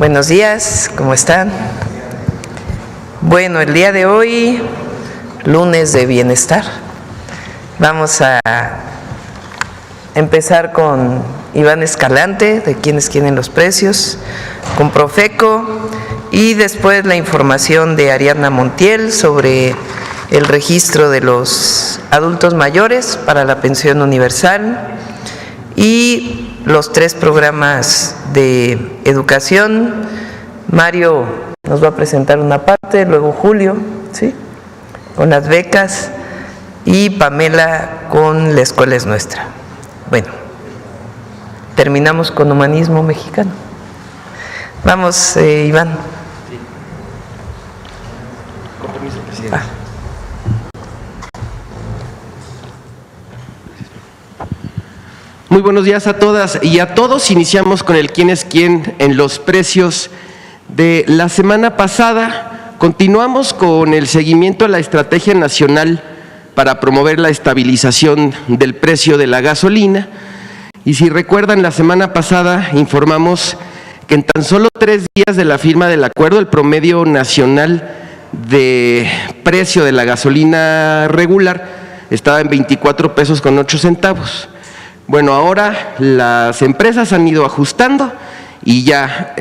Buenos días, ¿cómo están? Bueno, el día de hoy, lunes de bienestar, vamos a empezar con Iván Escalante, de Quienes Quieren los Precios, con Profeco, y después la información de Ariadna Montiel sobre el registro de los adultos mayores para la pensión universal y los 3 programas de educación. Mario nos va a presentar una parte, luego Julio, ¿sí?, con las becas, y Pamela con La Escuela es Nuestra. Bueno, terminamos con Humanismo Mexicano. Vamos, Iván. Sí. Con permiso, presidente. Muy buenos días a todas y a todos. Iniciamos con el quién es quién en los precios de la semana pasada. Continuamos con el seguimiento a la Estrategia Nacional para promover la estabilización del precio de la gasolina. Y si recuerdan, la semana pasada informamos que en tan solo 3 días de la firma del acuerdo, el promedio nacional de precio de la gasolina regular estaba en 24 pesos con 8 centavos. Bueno, ahora las empresas han ido ajustando y ya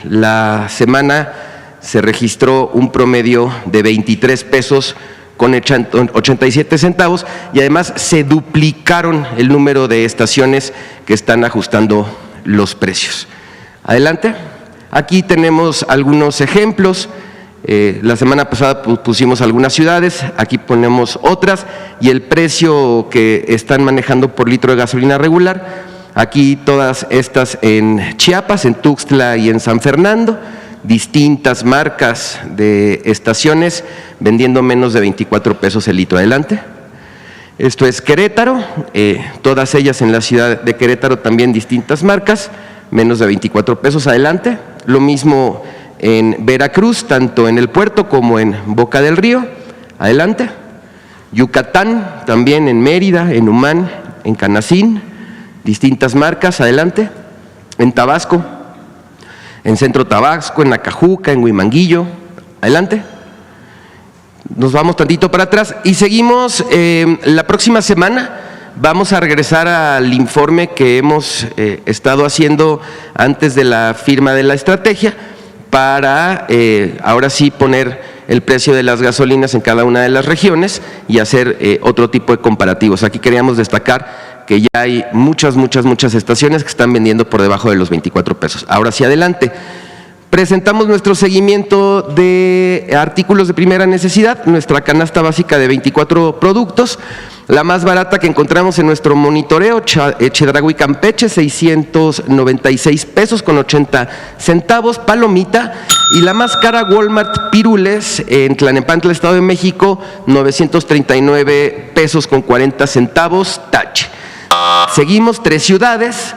la semana se registró un promedio de 23 pesos con 87 centavos y además se duplicaron el número de estaciones que están ajustando los precios. Adelante. Aquí tenemos algunos ejemplos. La semana pasada pusimos algunas ciudades, aquí ponemos otras, y el precio que están manejando por litro de gasolina regular, aquí todas estas en Chiapas, en Tuxtla y en San Fernando, distintas marcas de estaciones vendiendo menos de 24 pesos el litro. Adelante. Esto es Querétaro, todas ellas en la ciudad de Querétaro también distintas marcas, menos de 24 pesos. Adelante. Lo mismo en Veracruz, tanto en el puerto como en Boca del Río. Adelante. Yucatán, también en Mérida, en Humán, en Canacín, distintas marcas. Adelante. En Tabasco, en Centro Tabasco, en Acajuca, en Huimanguillo. Adelante. Nos vamos tantito para atrás y seguimos. La próxima semana vamos a regresar al informe que hemos estado haciendo antes de la firma de la estrategia, para ahora sí poner el precio de las gasolinas en cada una de las regiones y hacer otro tipo de comparativos. Aquí queríamos destacar que ya hay muchas estaciones que están vendiendo por debajo de los 24 pesos. Ahora sí, adelante. Presentamos nuestro seguimiento de artículos de primera necesidad, nuestra canasta básica de 24 productos. La más barata que encontramos en nuestro monitoreo, Chedraui Campeche, 696 pesos con 80 centavos, palomita. Y la más cara, Walmart Pirules, en Tlalnepantla, Estado de México, 939 pesos con 40 centavos, tache. Seguimos 3 ciudades.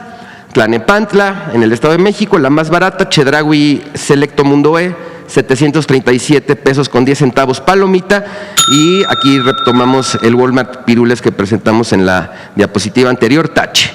Tlalnepantla, en el Estado de México, la más barata, Chedraui Selecto Mundo E, 737 pesos con 10 centavos, palomita. Y aquí retomamos el Walmart Pirules que presentamos en la diapositiva anterior, tache.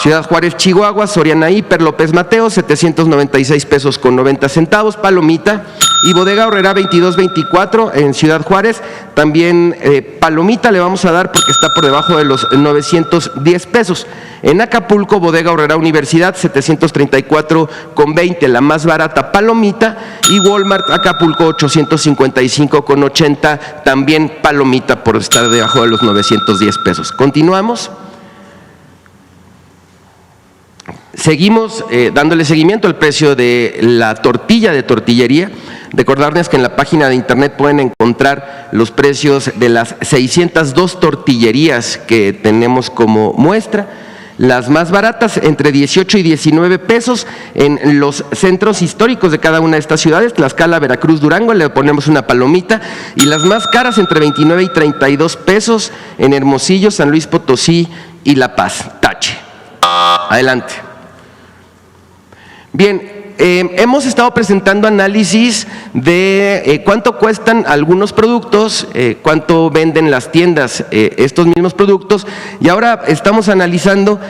Ciudad Juárez, Chihuahua, Soriana Hiper, López Mateos, 796 pesos con 90 centavos, palomita. Y Bodega Aurrerá 2224 en Ciudad Juárez, también palomita le vamos a dar porque está por debajo de los 910 pesos. En Acapulco, Bodega Aurrerá Universidad, 734 con 20, la más barata, palomita. Y Walmart Acapulco, 855 con 80, también palomita por estar debajo de los 910 pesos. Continuamos. Seguimos dándole seguimiento al precio de la tortilla de tortillería. Recordarles que en la página de internet pueden encontrar los precios de las 602 tortillerías que tenemos como muestra. Las más baratas entre 18 y 19 pesos en los centros históricos de cada una de estas ciudades, Tlaxcala, Veracruz, Durango, le ponemos una palomita. Y las más caras entre 29 y 32 pesos en Hermosillo, San Luis Potosí y La Paz, tache. Adelante. Bien, hemos estado presentando análisis de cuánto cuestan algunos productos, cuánto venden las tiendas estos mismos productos, y ahora estamos analizando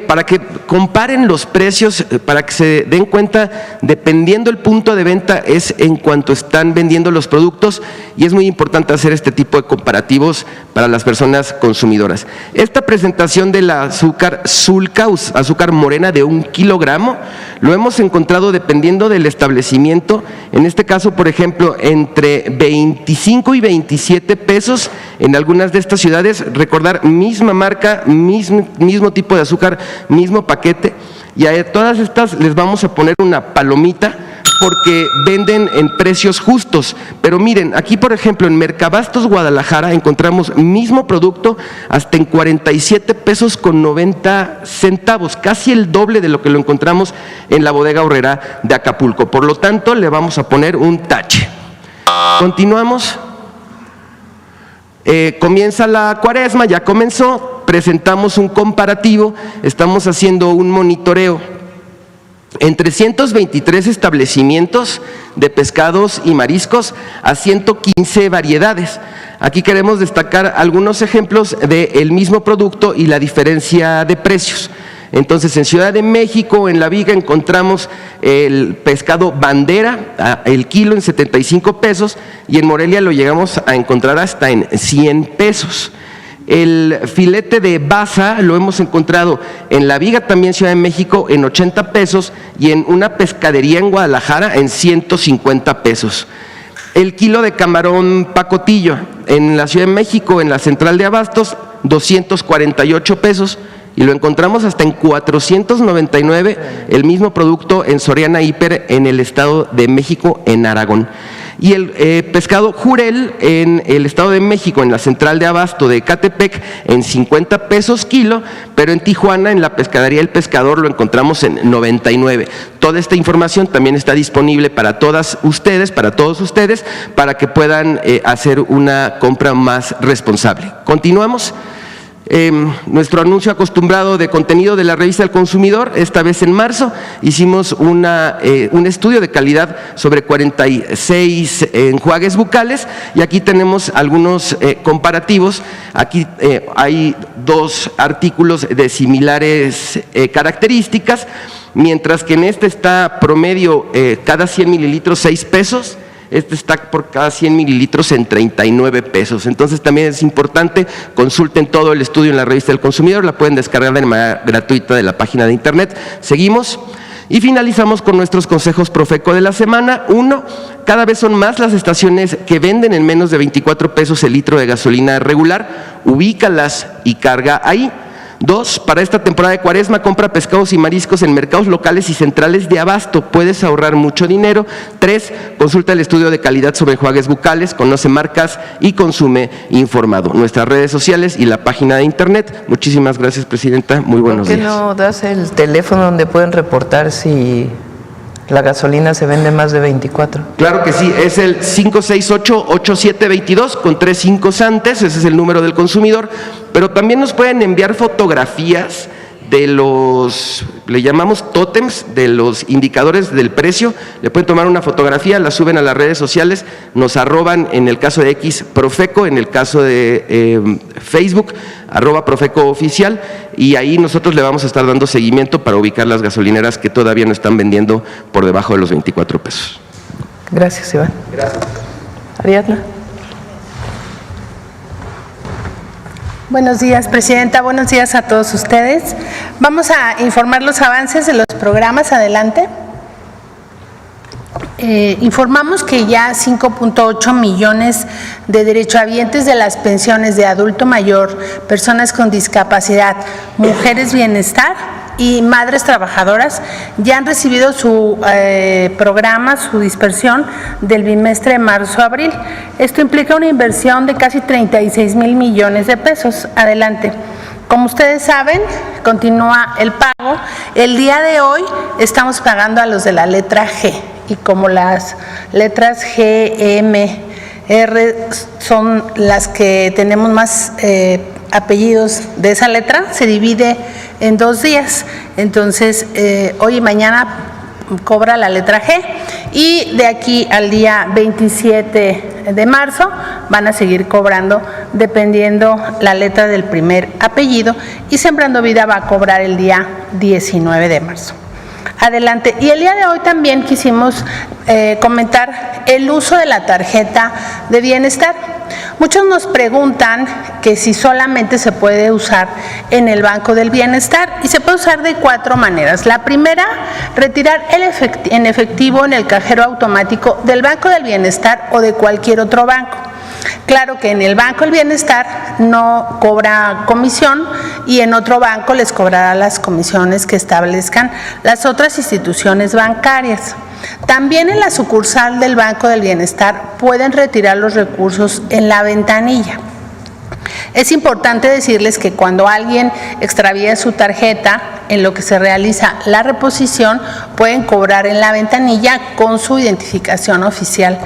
para que comparen los precios, para que se den cuenta, dependiendo el punto de venta, es en cuanto están vendiendo los productos, y es muy importante hacer este tipo de comparativos para las personas consumidoras. Esta presentación del azúcar Sulca, azúcar morena de 1 kilogramo, lo hemos encontrado dependiendo del establecimiento, en este caso, por ejemplo, entre 25 y 27 pesos en algunas de estas ciudades. Recordar, misma marca, mismo tipo de azúcar, mismo paquete, y a todas estas les vamos a poner una palomita porque venden en precios justos. Pero miren, aquí por ejemplo en Mercabastos Guadalajara encontramos mismo producto hasta en 47 pesos con 90 centavos, casi el doble de lo que lo encontramos en la Bodega Aurrerá de Acapulco. Por lo tanto, le vamos a poner un tache. Continuamos. Comienza la cuaresma, ya comenzó, presentamos un comparativo, estamos haciendo un monitoreo en 323 establecimientos de pescados y mariscos a 115 variedades. Aquí queremos destacar algunos ejemplos del mismo producto y la diferencia de precios. Entonces, en Ciudad de México, en La Viga, encontramos el pescado bandera, el kilo en 75 pesos, y en Morelia lo llegamos a encontrar hasta en 100 pesos. El filete de baza lo hemos encontrado en La Viga, también Ciudad de México, en 80 pesos, y en una pescadería en Guadalajara en 150 pesos. El kilo de camarón pacotillo en la Ciudad de México, en la Central de Abastos, 248 pesos, y lo encontramos hasta en 499, el mismo producto en Soriana Hiper en el Estado de México, en Aragón. Y el pescado jurel en el Estado de México, en la Central de Abasto de Ecatepec, en 50 pesos kilo, pero en Tijuana, en la Pescadería El Pescador, lo encontramos en 99. Toda esta información también está disponible para todas ustedes, para todos ustedes, para que puedan hacer una compra más responsable. Continuamos. Nuestro anuncio acostumbrado de contenido de la revista El Consumidor. Esta vez en marzo hicimos un estudio de calidad sobre 46 enjuagues bucales, y aquí tenemos algunos comparativos. Aquí hay 2 artículos de similares características, mientras que en este está promedio cada 100 mililitros 6 pesos. Este está por cada 100 mililitros en 39 pesos. Entonces también es importante, consulten todo el estudio en la revista del Consumidor, la pueden descargar de manera gratuita de la página de internet. Seguimos y finalizamos con nuestros consejos Profeco de la semana. 1, cada vez son más las estaciones que venden en menos de 24 pesos el litro de gasolina regular. Ubícalas y carga ahí. 2, para esta temporada de cuaresma, compra pescados y mariscos en mercados locales y centrales de abasto, puedes ahorrar mucho dinero. 3, consulta el estudio de calidad sobre enjuagues bucales, conoce marcas y consume informado. Nuestras redes sociales y la página de internet. Muchísimas gracias, Presidenta, muy buenos días. ¿Por qué no das el teléfono donde pueden reportar si la gasolina se vende más de 24? Claro que sí, es el 568-8722 con 3 5 antes, ese es el número del consumidor, pero también nos pueden enviar fotografías de los, le llamamos tótems, de los indicadores del precio. Le pueden tomar una fotografía, la suben a las redes sociales, nos arroban en el caso de X Profeco, en el caso de Facebook, @Profeco Oficial, y ahí nosotros le vamos a estar dando seguimiento para ubicar las gasolineras que todavía no están vendiendo por debajo de los 24 pesos. Gracias, Iván. Gracias. Ariadna. Buenos días, Presidenta. Buenos días a todos ustedes. Vamos a informar los avances de los programas. Adelante. Informamos que ya 5.8 millones de derechohabientes de las pensiones de adulto mayor, personas con discapacidad, mujeres bienestar y madres trabajadoras ya han recibido su programa, su dispersión del bimestre de marzo-abril. Esto implica una inversión de casi 36 mil millones de pesos. Adelante. Como ustedes saben, continúa el pago. El día de hoy estamos pagando a los de la letra G, y como las letras G, M, R son las que tenemos más apellidos de esa letra, se divide en 2 días. Entonces, hoy y mañana cobra la letra G, y de aquí al día 27 de marzo van a seguir cobrando dependiendo la letra del primer apellido, y Sembrando Vida va a cobrar el día 19 de marzo. Adelante. Y el día de hoy también quisimos comentar el uso de la tarjeta de bienestar. Muchos nos preguntan que si solamente se puede usar en el Banco del Bienestar, y se puede usar de 4 maneras. La primera, retirar en efectivo en el cajero automático del Banco del Bienestar o de cualquier otro banco. Claro que en el Banco del Bienestar no cobra comisión, y en otro banco les cobrará las comisiones que establezcan las otras instituciones bancarias. También en la sucursal del Banco del Bienestar pueden retirar los recursos en la ventanilla. Es importante decirles que cuando alguien extravía su tarjeta, en lo que se realiza la reposición, pueden cobrar en la ventanilla con su identificación oficial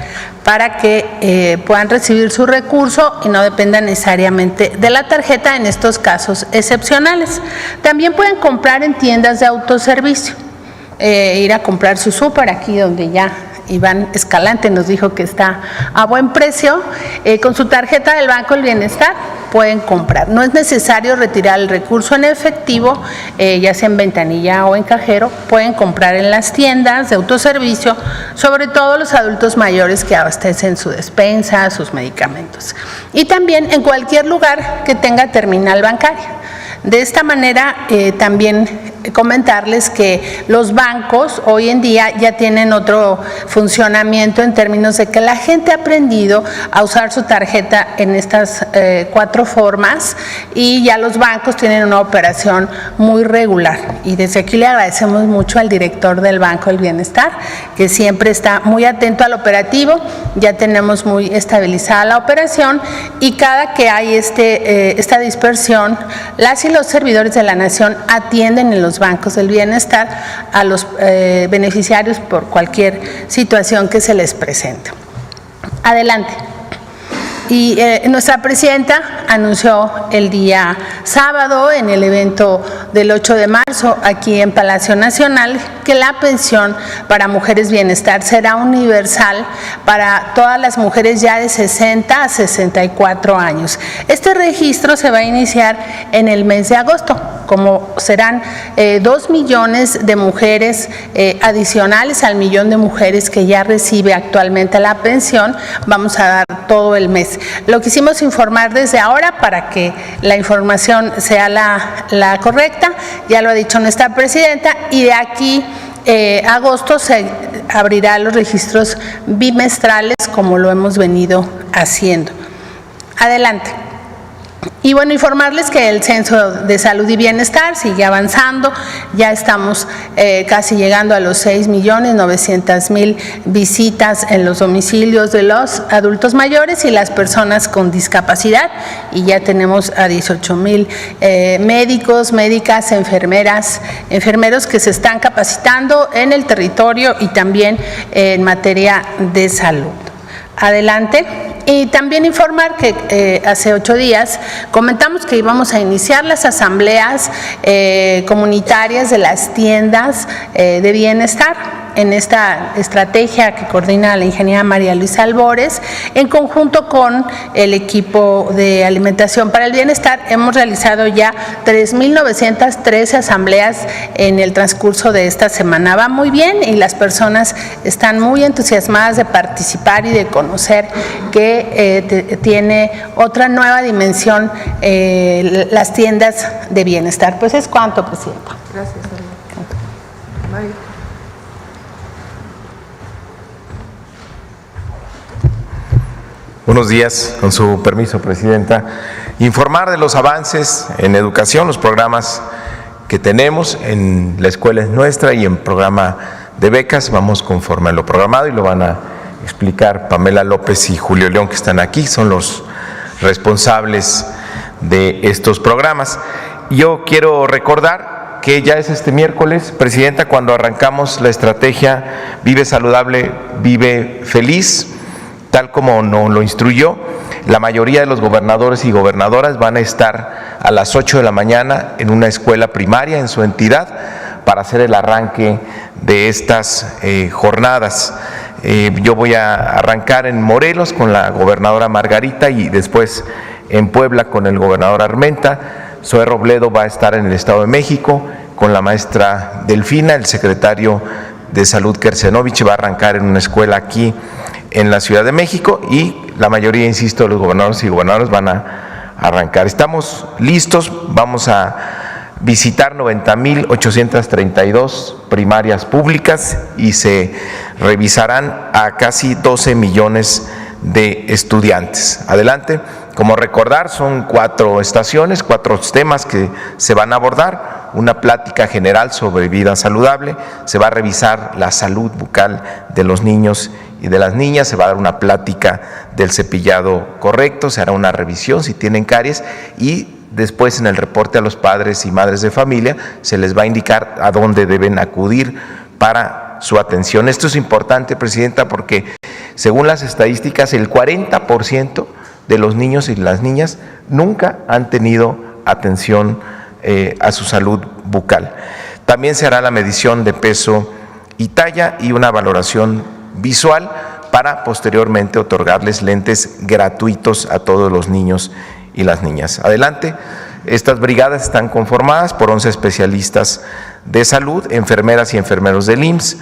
para que puedan recibir su recurso y no dependan necesariamente de la tarjeta en estos casos excepcionales. También pueden comprar en tiendas de autoservicio, ir a comprar su súper, aquí donde ya Iván Escalante nos dijo que está a buen precio, con su tarjeta del Banco del Bienestar pueden comprar. No es necesario retirar el recurso en efectivo, ya sea en ventanilla o en cajero. Pueden comprar en las tiendas de autoservicio, sobre todo los adultos mayores que abastecen su despensa, sus medicamentos. Y también en cualquier lugar que tenga terminal bancaria. De esta manera, también comentarles que los bancos hoy en día ya tienen otro funcionamiento en términos de que la gente ha aprendido a usar su tarjeta en estas 4 formas, y ya los bancos tienen una operación muy regular. Y desde aquí le agradecemos mucho al director del Banco del Bienestar, que siempre está muy atento al operativo. Ya tenemos muy estabilizada la operación, y cada que hay esta dispersión, las y los servidores de la Nación atienden en los bancos del bienestar a los beneficiarios por cualquier situación que se les presente. Adelante. Y nuestra presidenta anunció el día sábado, en el evento del 8 de marzo, aquí en Palacio Nacional, que la pensión para Mujeres Bienestar será universal para todas las mujeres ya de 60 a 64 años. Este registro se va a iniciar en el mes de agosto, como serán 2 millones de mujeres adicionales al millón de mujeres que ya recibe actualmente la pensión. Vamos a dar todo el mes. Lo quisimos informar desde ahora para que la información sea la correcta. Ya lo ha dicho nuestra presidenta, y de aquí a agosto se abrirá los registros bimestrales, como lo hemos venido haciendo. Adelante. Y bueno, informarles que el Censo de Salud y Bienestar sigue avanzando. Ya estamos casi llegando a los 6.900.000 visitas en los domicilios de los adultos mayores y las personas con discapacidad, y ya tenemos a 18.000 médicos, médicas, enfermeras, enfermeros que se están capacitando en el territorio y también en materia de salud. Adelante. Y también informar que hace 8 días comentamos que íbamos a iniciar las asambleas comunitarias de las tiendas de bienestar, en esta estrategia que coordina la ingeniera María Luisa Albores, en conjunto con el equipo de alimentación para el bienestar. Hemos realizado ya 3.913 asambleas en el transcurso de esta semana. Va muy bien, y las personas están muy entusiasmadas de participar y de conocer que tiene otra nueva dimensión las tiendas de bienestar. Pues es cuanto, presidenta. Gracias, María. Buenos días, con su permiso, presidenta. Informar de los avances en educación, los programas que tenemos en La Escuela es Nuestra y en programa de becas. Vamos conforme a lo programado y lo van a explicar Pamela López y Julio León, que están aquí, son los responsables de estos programas. Yo quiero recordar que ya es este miércoles, presidenta, cuando arrancamos la estrategia Vive Saludable, Vive Feliz, tal como nos lo instruyó. La mayoría de los gobernadores y gobernadoras van a estar a las 8 de la mañana en una escuela primaria en su entidad para hacer el arranque de estas jornadas. Yo voy a arrancar en Morelos con la gobernadora Margarita y después en Puebla con el gobernador Armenta. Zoe Robledo va a estar en el Estado de México con la maestra Delfina. El secretario de Salud Kersenovich va a arrancar en una escuela aquí en la Ciudad de México y la mayoría, insisto, de los gobernadores y gobernadoras van a arrancar. Estamos listos, vamos a visitar 90,832 primarias públicas y se revisarán a casi 12 millones de estudiantes. Adelante. Como recordar, son 4 estaciones, 4 temas que se van a abordar. Una plática general sobre vida saludable, se va a revisar la salud bucal de los niños y de las niñas, se va a dar una plática del cepillado correcto, se hará una revisión si tienen caries y después en el reporte a los padres y madres de familia se les va a indicar a dónde deben acudir para su atención. Esto es importante, Presidenta, porque según las estadísticas el 40% de los niños y las niñas nunca han tenido atención a su salud bucal. También se hará la medición de peso y talla y una valoración visual para posteriormente otorgarles lentes gratuitos a todos los niños y las niñas. Adelante. Estas brigadas están conformadas por 11 especialistas de salud, enfermeras y enfermeros del IMSS,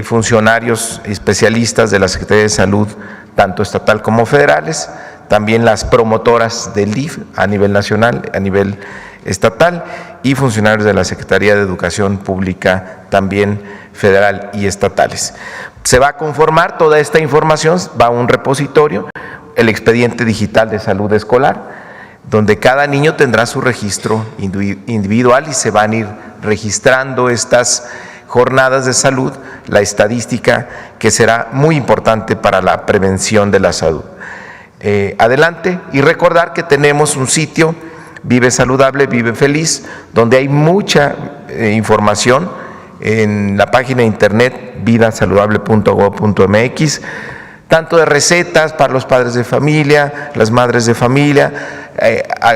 funcionarios especialistas de la Secretaría de Salud, tanto estatal como federales, también las promotoras del DIF a nivel nacional, a nivel estatal, y funcionarios de la Secretaría de Educación Pública, también federal y estatales. Se va a conformar toda esta información, va a un repositorio, el expediente digital de salud escolar, donde cada niño tendrá su registro individual y se van a ir registrando estas jornadas de salud, la estadística que será muy importante para la prevención de la salud. Adelante, y recordar que tenemos un sitio, Vive Saludable, Vive Feliz, donde hay mucha información en la página de internet vidasaludable.gov.mx, tanto de recetas para los padres de familia, las madres de familia,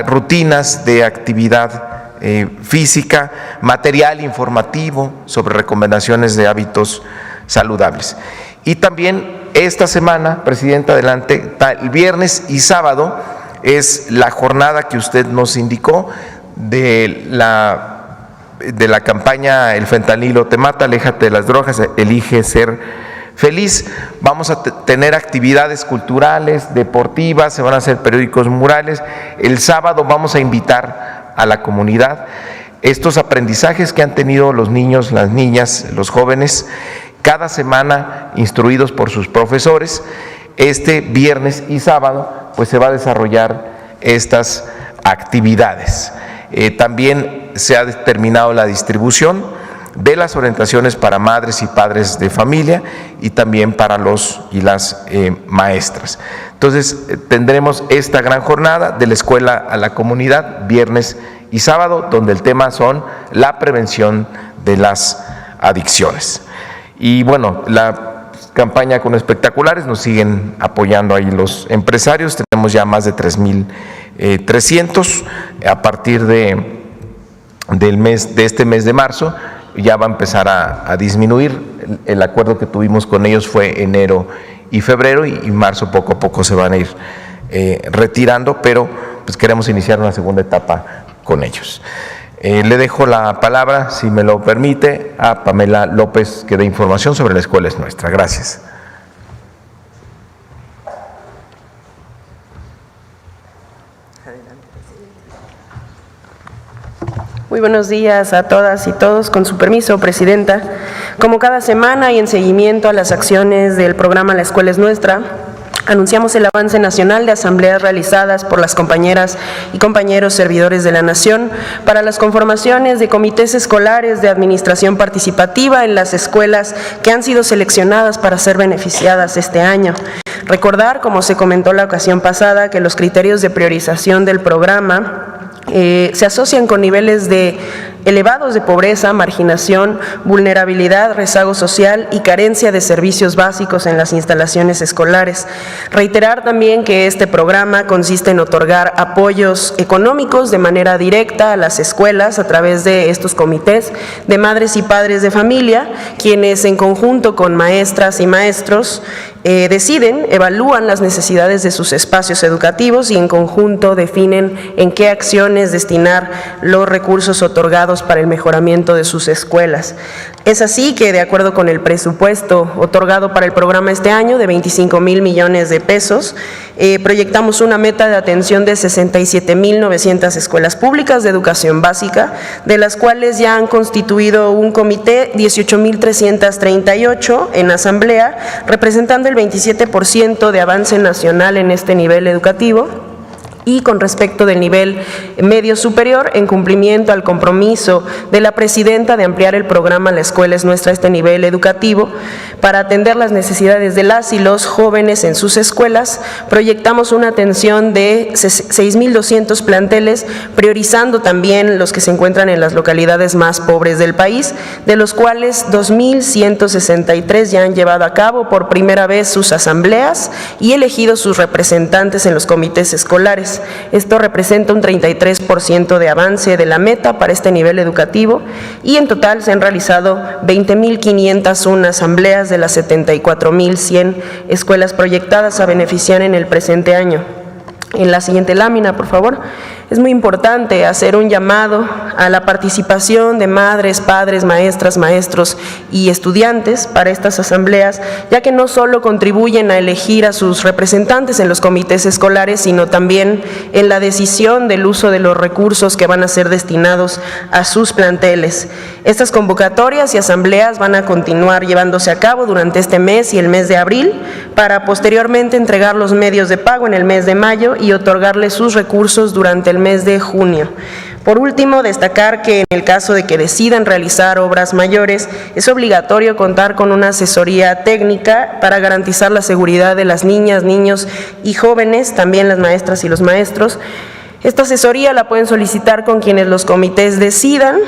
rutinas de actividad física, material informativo sobre recomendaciones de hábitos saludables. Y también esta semana, Presidenta, adelante, el viernes y sábado es la jornada que usted nos indicó de la campaña El fentanilo te mata, aléjate de las drogas, elige ser feliz. Vamos a tener actividades culturales, deportivas, se van a hacer periódicos murales. El sábado vamos a invitar a la comunidad estos aprendizajes que han tenido los niños, las niñas, los jóvenes, cada semana instruidos por sus profesores. Este viernes y sábado pues se va a desarrollar estas actividades. También se ha determinado la distribución de las orientaciones para madres y padres de familia y también para los y las maestras. Entonces tendremos esta gran jornada de la escuela a la comunidad, viernes y sábado, donde el tema son la prevención de las adicciones. Y bueno, la campaña con espectaculares, nos siguen apoyando ahí los empresarios, tenemos ya más de 3,300 a partir de este mes de marzo, ya va a empezar a disminuir. El acuerdo que tuvimos con ellos fue enero y febrero y marzo poco a poco se van a ir retirando, pero pues queremos iniciar una segunda etapa con ellos. Le dejo la palabra, si me lo permite, a Pamela López, que dé información sobre La Escuela es Nuestra. Gracias. Muy buenos días a todas y todos. Con su permiso, Presidenta. Como cada semana y en seguimiento a las acciones del programa La Escuela es Nuestra, anunciamos el avance nacional de asambleas realizadas por las compañeras y compañeros servidores de la Nación para las conformaciones de comités escolares de administración participativa en las escuelas que han sido seleccionadas para ser beneficiadas este año. Recordar, como se comentó la ocasión pasada, que los criterios de priorización del programa se asocian con niveles de elevados de pobreza, marginación, vulnerabilidad, rezago social y carencia de servicios básicos en las instalaciones escolares. Reiterar también que este programa consiste en otorgar apoyos económicos de manera directa a las escuelas a través de estos comités de madres y padres de familia, quienes en conjunto con maestras y maestros deciden, evalúan las necesidades de sus espacios educativos y en conjunto definen en qué acciones destinar los recursos otorgados para el mejoramiento de sus escuelas. Es así que, de acuerdo con el presupuesto otorgado para el programa este año de 25,000 millones de pesos, proyectamos una meta de atención de 67,900 escuelas públicas de educación básica, de las cuales ya han constituido un comité 18,338 en asamblea, representando el 27% de avance nacional en este nivel educativo. Y con respecto del nivel medio superior, en cumplimiento al compromiso de la presidenta de ampliar el programa La Escuela es Nuestra a este nivel educativo, para atender las necesidades de las y los jóvenes en sus escuelas, proyectamos una atención de 6,200 planteles, priorizando también los que se encuentran en las localidades más pobres del país, de los cuales 2,163 ya han llevado a cabo por primera vez sus asambleas y elegido sus representantes en los comités escolares. Esto representa un 33% de avance de la meta para este nivel educativo y en total se han realizado 20,501 asambleas de las 74,100 escuelas proyectadas a beneficiar en el presente año. En la siguiente lámina, por favor. Es muy importante hacer un llamado a la participación de madres, padres, maestras, maestros y estudiantes para estas asambleas, ya que no solo contribuyen a elegir a sus representantes en los comités escolares, sino también en la decisión del uso de los recursos que van a ser destinados a sus planteles. Estas convocatorias y asambleas van a continuar llevándose a cabo durante este mes y el mes de abril, para posteriormente entregar los medios de pago en el mes de mayo y otorgarles sus recursos durante el mes de junio. Por último, destacar que en el caso de que decidan realizar obras mayores, es obligatorio contar con una asesoría técnica para garantizar la seguridad de las niñas, niños y jóvenes, también las maestras y los maestros. Esta asesoría la pueden solicitar con quienes los comités decidan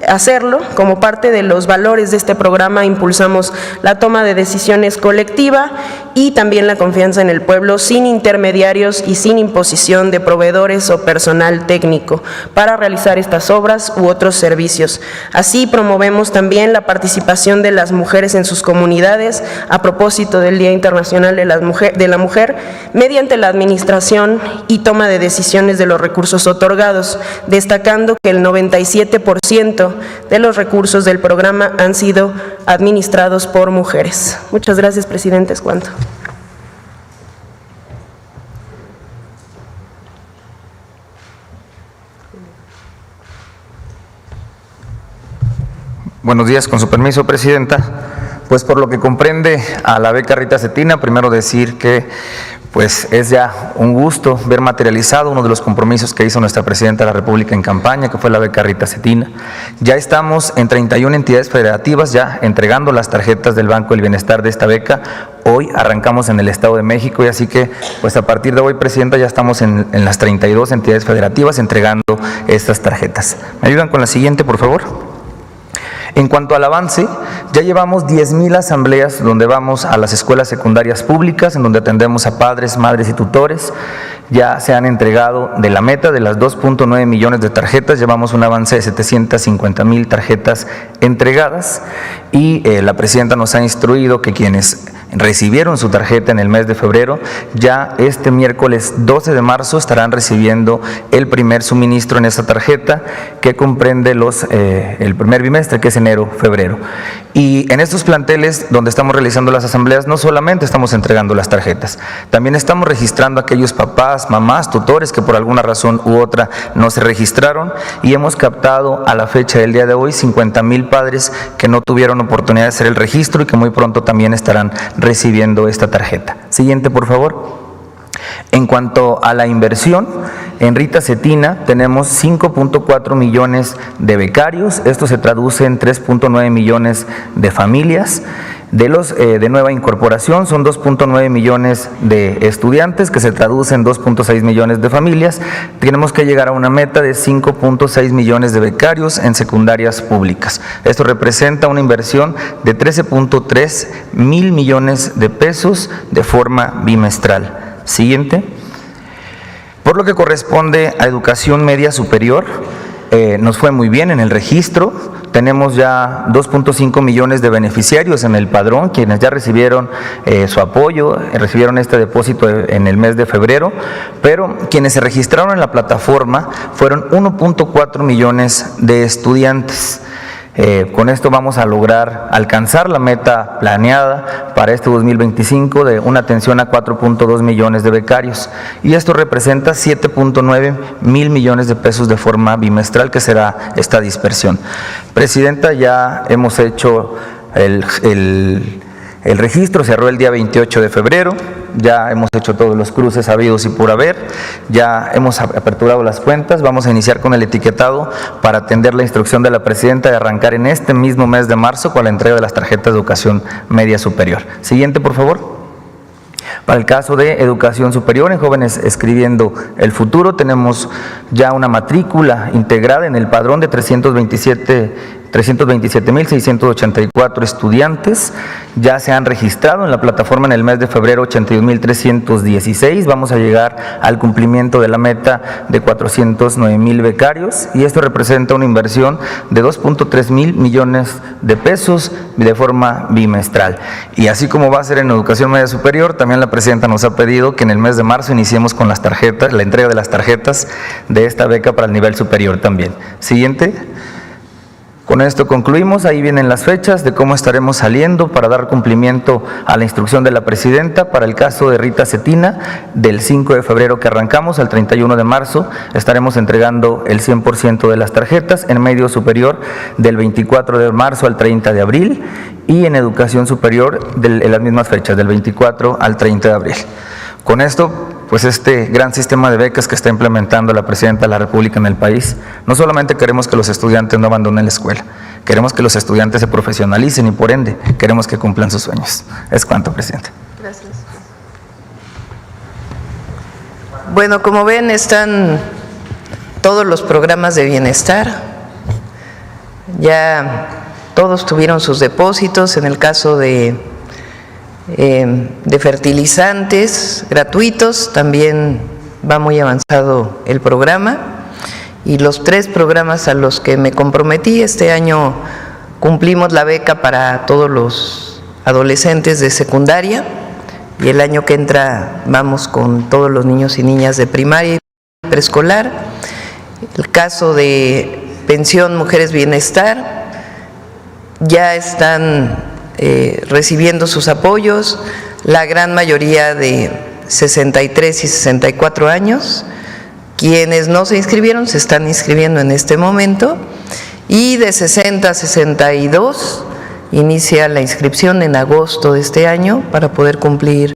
hacerlo. Como parte de los valores de este programa, impulsamos la toma de decisiones colectiva y también la confianza en el pueblo, sin intermediarios y sin imposición de proveedores o personal técnico para realizar estas obras u otros servicios. Así promovemos también la participación de las mujeres en sus comunidades a propósito del Día Internacional de la Mujer, mediante la administración y toma de decisiones de los recursos otorgados, destacando que el 97% de los recursos del programa han sido administrados por mujeres. Muchas gracias, presidente. Es cuanto. Buenos días, con su permiso, presidenta. Pues por lo que comprende a la beca Rita Cetina, primero decir que pues es ya un gusto ver materializado uno de los compromisos que hizo nuestra presidenta de la República en campaña, que fue la beca Rita Cetina. Ya estamos en 31 entidades federativas ya entregando las tarjetas del Banco del Bienestar de esta beca. Hoy arrancamos en el Estado de México y así que pues a partir de hoy, presidenta, ya estamos en las 32 entidades federativas entregando estas tarjetas. ¿Me ayudan con la siguiente, por favor? En cuanto al avance, ya llevamos 10,000 asambleas donde vamos a las escuelas secundarias públicas, en donde atendemos a padres, madres y tutores. Ya se han entregado de la meta de las 2,9 millones de tarjetas, llevamos un avance de 750,000 tarjetas entregadas y la presidenta nos ha instruido que quienes recibieron su tarjeta en el mes de febrero, ya este miércoles 12 de marzo estarán recibiendo el primer suministro en esa tarjeta que comprende el primer bimestre, que es enero, febrero. Y en estos planteles donde estamos realizando las asambleas, no solamente estamos entregando las tarjetas, también estamos registrando a aquellos papás, mamás, tutores que por alguna razón u otra no se registraron y hemos captado a la fecha del día de hoy 50,000 padres que no tuvieron oportunidad de hacer el registro y que muy pronto también estarán recibiendo esta tarjeta. Siguiente, por favor. En cuanto a la inversión, en Rita Cetina tenemos 5,4 millones de becarios, esto se traduce en 3,9 millones de familias. de nueva incorporación son 2.9 millones de estudiantes, que se traduce en 2.6 millones de familias. Tenemos que llegar a una meta de 5.6 millones de becarios en secundarias públicas. Esto representa una inversión de 13.3 mil millones de pesos de forma bimestral. Siguiente. Por lo que corresponde a educación media superior, nos fue muy bien en el registro. Tenemos ya 2.5 millones de beneficiarios en el padrón, quienes ya recibieron su apoyo, recibieron este depósito en el mes de febrero, pero quienes se registraron en la plataforma fueron 1.4 millones de estudiantes. Con esto vamos a lograr alcanzar la meta planeada para este 2025 de una atención a 4.2 millones de becarios, y esto representa 7.9 mil millones de pesos de forma bimestral, que será esta dispersión. Presidenta, ya hemos hecho el registro, cerró el día 28 de febrero, ya hemos hecho todos los cruces habidos y por haber, ya hemos aperturado las cuentas, vamos a iniciar con el etiquetado para atender la instrucción de la Presidenta de arrancar en este mismo mes de marzo con la entrega de las tarjetas de educación media superior. Siguiente, por favor. Para el caso de educación superior en Jóvenes Escribiendo el Futuro, tenemos ya una matrícula integrada en el padrón de 327.684 estudiantes. Ya se han registrado en la plataforma en el mes de febrero 81.316. Vamos a llegar al cumplimiento de la meta de 409,000 becarios, y esto representa una inversión de 2.3 mil millones de pesos de forma bimestral. Y así como va a ser en educación media superior, también la Presidenta nos ha pedido que en el mes de marzo iniciemos con las tarjetas, la entrega de las tarjetas de esta beca para el nivel superior también. Siguiente. Con esto concluimos, ahí vienen las fechas de cómo estaremos saliendo para dar cumplimiento a la instrucción de la Presidenta. Para el caso de Rita Cetina, del 5 de febrero que arrancamos al 31 de marzo, estaremos entregando el 100% de las tarjetas, en medio superior del 24 de marzo al 30 de abril, y en educación superior en las mismas fechas, del 24 al 30 de abril. Con esto, pues este gran sistema de becas que está implementando la Presidenta de la República en el país, no solamente queremos que los estudiantes no abandonen la escuela, queremos que los estudiantes se profesionalicen y por ende queremos que cumplan sus sueños. Es cuanto, Presidenta. Gracias. Bueno, como ven, están todos los programas de bienestar. Ya todos tuvieron sus depósitos. En el caso de fertilizantes gratuitos, también va muy avanzado el programa, y los 3 programas a los que me comprometí este año cumplimos la beca para todos los adolescentes de secundaria, y el año que entra vamos con todos los niños y niñas de primaria y preescolar. El caso de pensión Mujeres Bienestar, ya están recibiendo sus apoyos, la gran mayoría de 63 y 64 años. Quienes no se inscribieron se están inscribiendo en este momento, y de 60 a 62 inicia la inscripción en agosto de este año para poder cumplir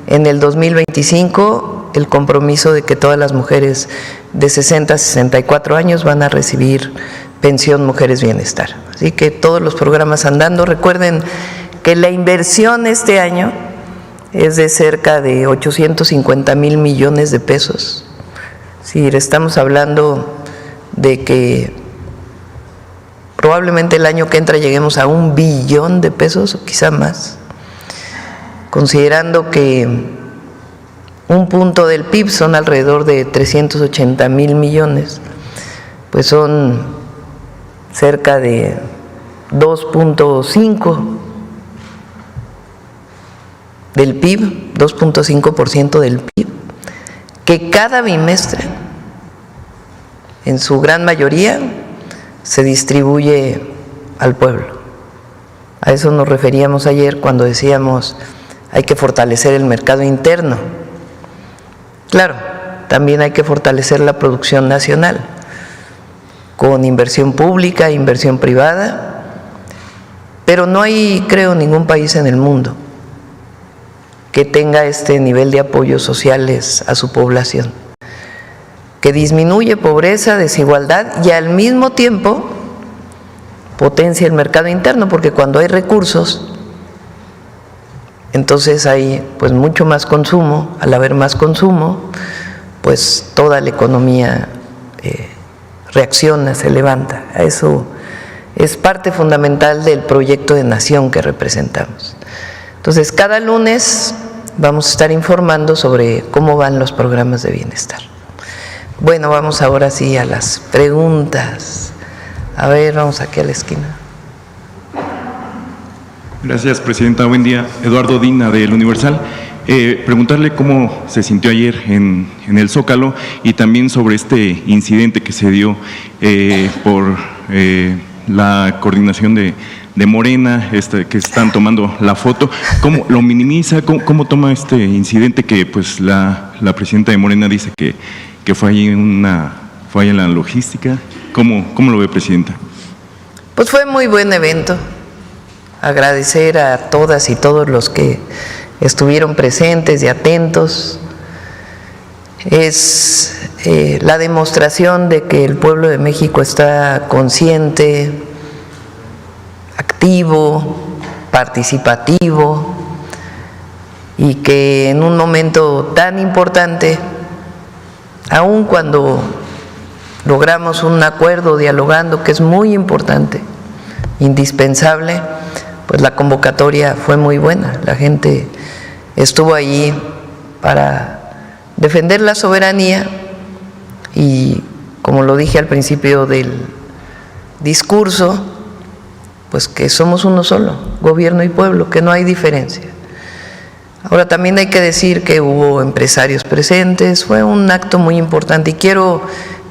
en el 2025 el compromiso de que todas las mujeres de 60 a 64 años van a recibir pensión Mujeres Bienestar. Así que todos los programas andando. Recuerden que la inversión este año es de cerca de 850,000 millones de pesos. Sí, estamos hablando de que probablemente el año que entra lleguemos a 1 billón de pesos o quizá más, considerando que un punto del PIB son alrededor de 380,000 millones, pues son cerca de 2.5 del PIB, 2.5% del PIB, que cada bimestre, en su gran mayoría, se distribuye al pueblo. A eso nos referíamos ayer cuando decíamos hay que fortalecer el mercado interno. Claro, también hay que fortalecer la producción nacional, con inversión pública, inversión privada, pero no hay, creo, ningún país en el mundo que tenga este nivel de apoyos sociales a su población, que disminuye pobreza, desigualdad y al mismo tiempo potencia el mercado interno, porque cuando hay recursos entonces hay pues mucho más consumo. Al haber más consumo, pues toda la economía reacciona, se levanta. Eso es parte fundamental del proyecto de nación que representamos. Entonces, cada lunes vamos a estar informando sobre cómo van los programas de bienestar. Bueno, vamos ahora sí a las preguntas. A ver, vamos aquí a la esquina. Gracias, Presidenta. Buen día. Eduardo Dina, del Universal. Preguntarle cómo se sintió ayer en el Zócalo y también sobre este incidente que se dio por la coordinación de Morena, que están tomando la foto. ¿Cómo lo minimiza? ¿Cómo toma este incidente que pues la presidenta de Morena dice que fue ahí una falla en la logística? ¿Cómo lo ve, Presidenta? Pues fue muy buen evento. Agradecer a todas y todos los que estuvieron presentes y atentos. Es la demostración de que el pueblo de México está consciente, activo, participativo, y que en un momento tan importante, aun cuando logramos un acuerdo dialogando, que es muy importante, indispensable, pues la convocatoria fue muy buena. La gente estuvo allí para defender la soberanía y, como lo dije al principio del discurso, pues que somos uno solo, gobierno y pueblo, que no hay diferencia. Ahora también hay que decir que hubo empresarios presentes, fue un acto muy importante y quiero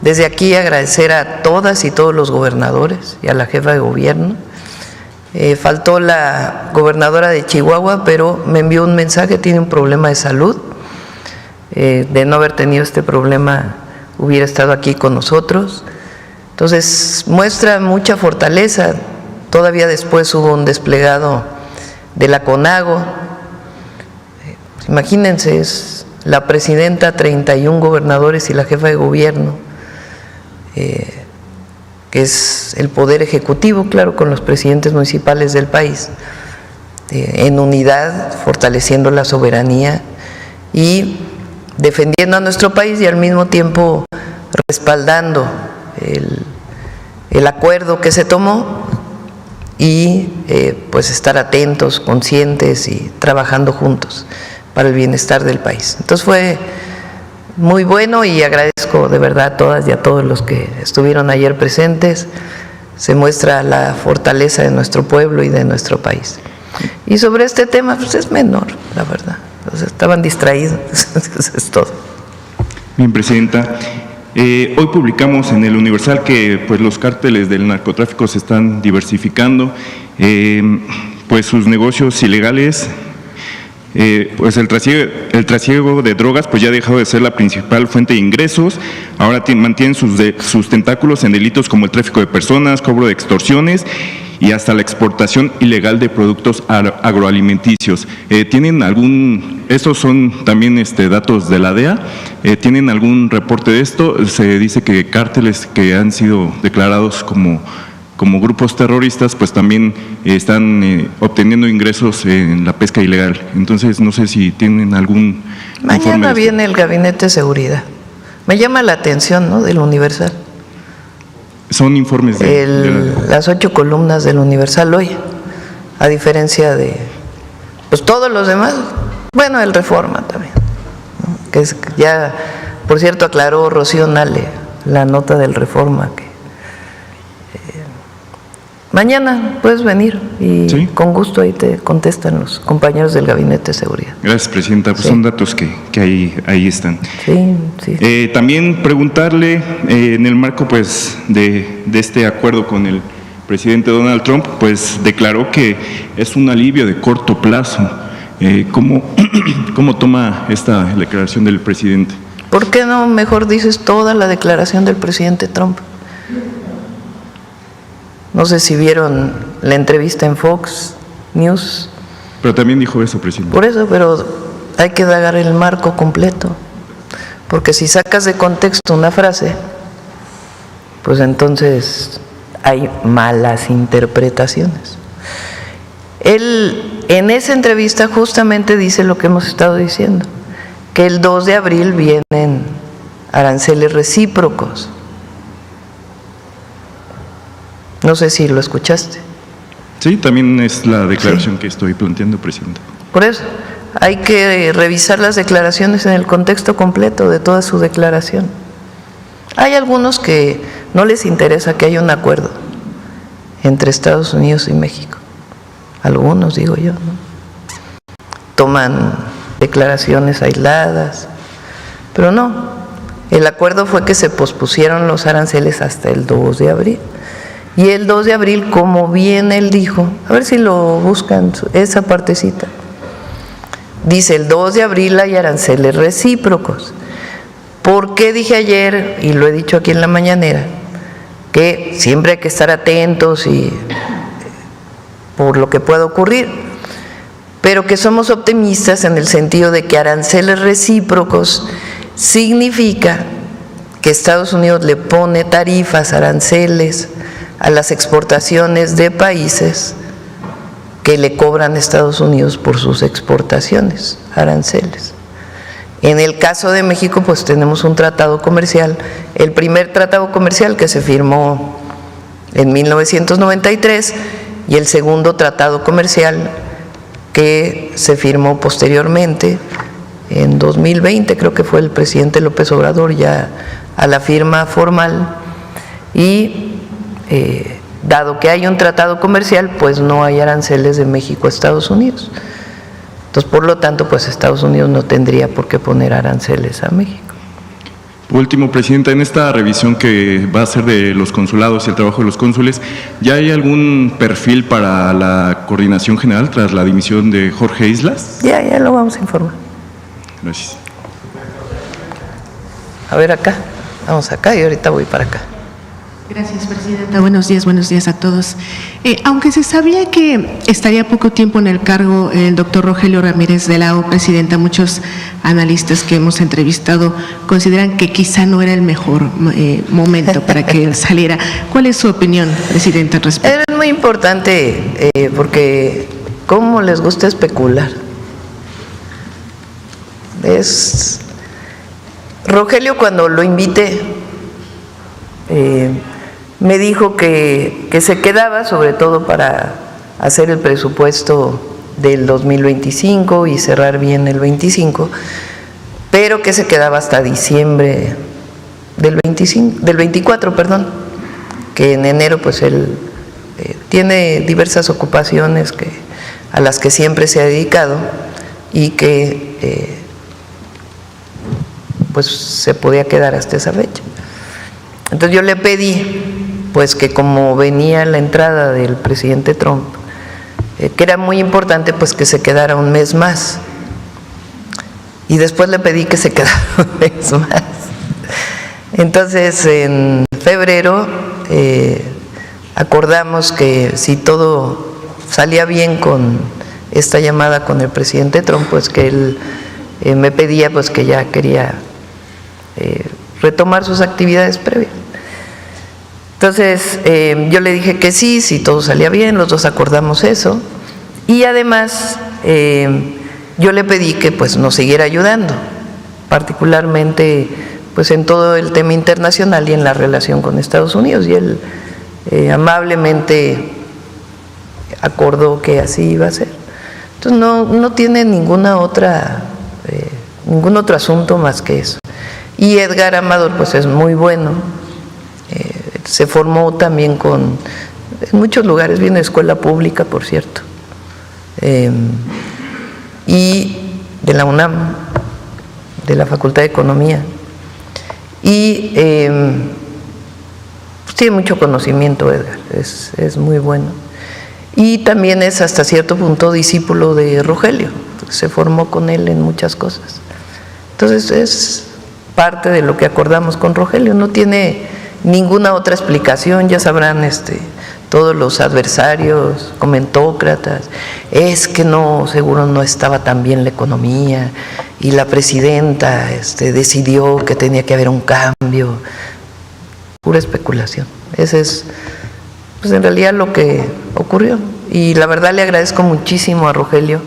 desde aquí agradecer a todas y todos los gobernadores y a la jefa de gobierno. Faltó la gobernadora de Chihuahua, pero me envió un mensaje, tiene un problema de salud. De no haber tenido este problema, hubiera estado aquí con nosotros. Entonces, muestra mucha fortaleza. Todavía después hubo un desplegado de la CONAGO. Imagínense, es la presidenta, 31 gobernadores y la jefa de gobierno, que es el poder ejecutivo, claro, con los presidentes municipales del país, en unidad, fortaleciendo la soberanía y defendiendo a nuestro país y al mismo tiempo respaldando el acuerdo que se tomó y pues estar atentos, conscientes y trabajando juntos para el bienestar del país. Entonces fue muy bueno y agradezco de verdad a todas y a todos los que estuvieron ayer presentes. Se muestra la fortaleza de nuestro pueblo y de nuestro país. Y sobre este tema, pues es menor, la verdad. Entonces, estaban distraídos, eso es todo. Bien, Presidenta. Hoy publicamos en el Universal que pues, los cárteles del narcotráfico se están diversificando, pues sus negocios ilegales. Pues el trasiego de drogas pues ya ha dejado de ser la principal fuente de ingresos, ahora mantienen sus tentáculos en delitos como el tráfico de personas, cobro de extorsiones y hasta la exportación ilegal de productos agroalimenticios. ¿Tienen estos son también datos de la DEA, ¿tienen algún reporte de esto? Se dice que cárteles que han sido declarados como grupos terroristas, pues también están obteniendo ingresos en la pesca ilegal. Entonces, no sé si tienen algún informe. Mañana viene el Gabinete de Seguridad. Me llama la atención, ¿no?, del Universal. Son informes las 8 columnas del Universal hoy, a diferencia de pues todos los demás. Bueno, el Reforma también, ¿no?, que es, ya, por cierto, aclaró Rocío Nale la nota del Reforma, que mañana puedes venir y ¿sí?, con gusto ahí te contestan los compañeros del Gabinete de Seguridad. Gracias, Presidenta. Pues sí, son datos que ahí están. Sí, sí. También preguntarle, en el marco pues de este acuerdo con el presidente Donald Trump, pues declaró que es un alivio de corto plazo. ¿Cómo toma esta declaración del presidente? ¿Por qué no mejor dices toda la declaración del presidente Trump? No sé si vieron la entrevista en Fox News. Pero también dijo eso, presidente. Por eso, pero hay que dar el marco completo. Porque si sacas de contexto una frase, pues entonces hay malas interpretaciones. Él en esa entrevista justamente dice lo que hemos estado diciendo, que el 2 de abril vienen aranceles recíprocos. No sé si lo escuchaste. Sí, también es la declaración que estoy planteando, presidenta. Por eso, hay que revisar las declaraciones en el contexto completo de toda su declaración. Hay algunos que no les interesa que haya un acuerdo entre Estados Unidos y México. Algunos, digo yo, ¿no? Toman declaraciones aisladas, pero no. El acuerdo fue que se pospusieron los aranceles hasta el 2 de abril. Y el 2 de abril, como bien él dijo, a ver si lo buscan, esa partecita, dice: el 2 de abril hay aranceles recíprocos. ¿Por qué dije ayer, y lo he dicho aquí en la mañanera, que siempre hay que estar atentos y por lo que pueda ocurrir, pero que somos optimistas en el sentido de que aranceles recíprocos significa que Estados Unidos le pone tarifas, aranceles a las exportaciones de países que le cobran a Estados Unidos por sus exportaciones, aranceles? En el caso de México, pues tenemos un tratado comercial, el primer tratado comercial que se firmó en 1993 y el segundo tratado comercial que se firmó posteriormente en 2020, creo que fue el presidente López Obrador ya a la firma formal, y dado que hay un tratado comercial, pues no hay aranceles de México a Estados Unidos. Entonces, por lo tanto, pues Estados Unidos no tendría por qué poner aranceles a México. Último, presidenta, en esta revisión que va a ser de los consulados y el trabajo de los cónsules, ¿ya hay algún perfil para la coordinación general tras la dimisión de Jorge Islas? Ya lo vamos a informar. Gracias. A ver acá, vamos acá y ahorita voy para acá. Gracias, presidenta. Buenos días a todos. Aunque se sabía que estaría poco tiempo en el cargo el doctor Rogelio Ramírez de la O, presidenta, muchos analistas que hemos entrevistado consideran que quizá no era el mejor momento para que él saliera. ¿Cuál es su opinión, presidenta, al respecto? Es muy importante porque cómo les gusta especular. Rogelio, cuando lo invité, me dijo que se quedaba sobre todo para hacer el presupuesto del 2025 y cerrar bien el 25, pero que se quedaba hasta diciembre del 24, perdón, que en enero pues él tiene diversas ocupaciones a las que siempre se ha dedicado y que pues se podía quedar hasta esa fecha. Entonces yo le pedí pues que como venía la entrada del presidente Trump, que era muy importante pues que se quedara un mes más, y después le pedí que se quedara un mes más. Entonces en febrero acordamos que si todo salía bien con esta llamada con el presidente Trump, pues que él me pedía pues que ya quería retomar sus actividades previas. Entonces yo le dije que sí, si todo salía bien, los dos acordamos eso, y además yo le pedí que pues nos siguiera ayudando, particularmente pues en todo el tema internacional y en la relación con Estados Unidos, y él amablemente acordó que así iba a ser. Entonces no tiene ningún otro asunto más que eso. Y Edgar Amador pues es muy bueno, se formó también en muchos lugares, viene de escuela pública, por cierto, y de la UNAM, de la Facultad de Economía, y pues tiene mucho conocimiento Edgar, es muy bueno, y también es hasta cierto punto discípulo de Rogelio, se formó con él en muchas cosas. Entonces es parte de lo que acordamos con Rogelio, no tiene ninguna otra explicación. Ya sabrán todos los adversarios, comentócratas, es que no, seguro no estaba tan bien la economía y la presidenta decidió que tenía que haber un cambio. Pura especulación. Ese es, pues en realidad, lo que ocurrió. y la verdad le agradezco muchísimo a Rogelio.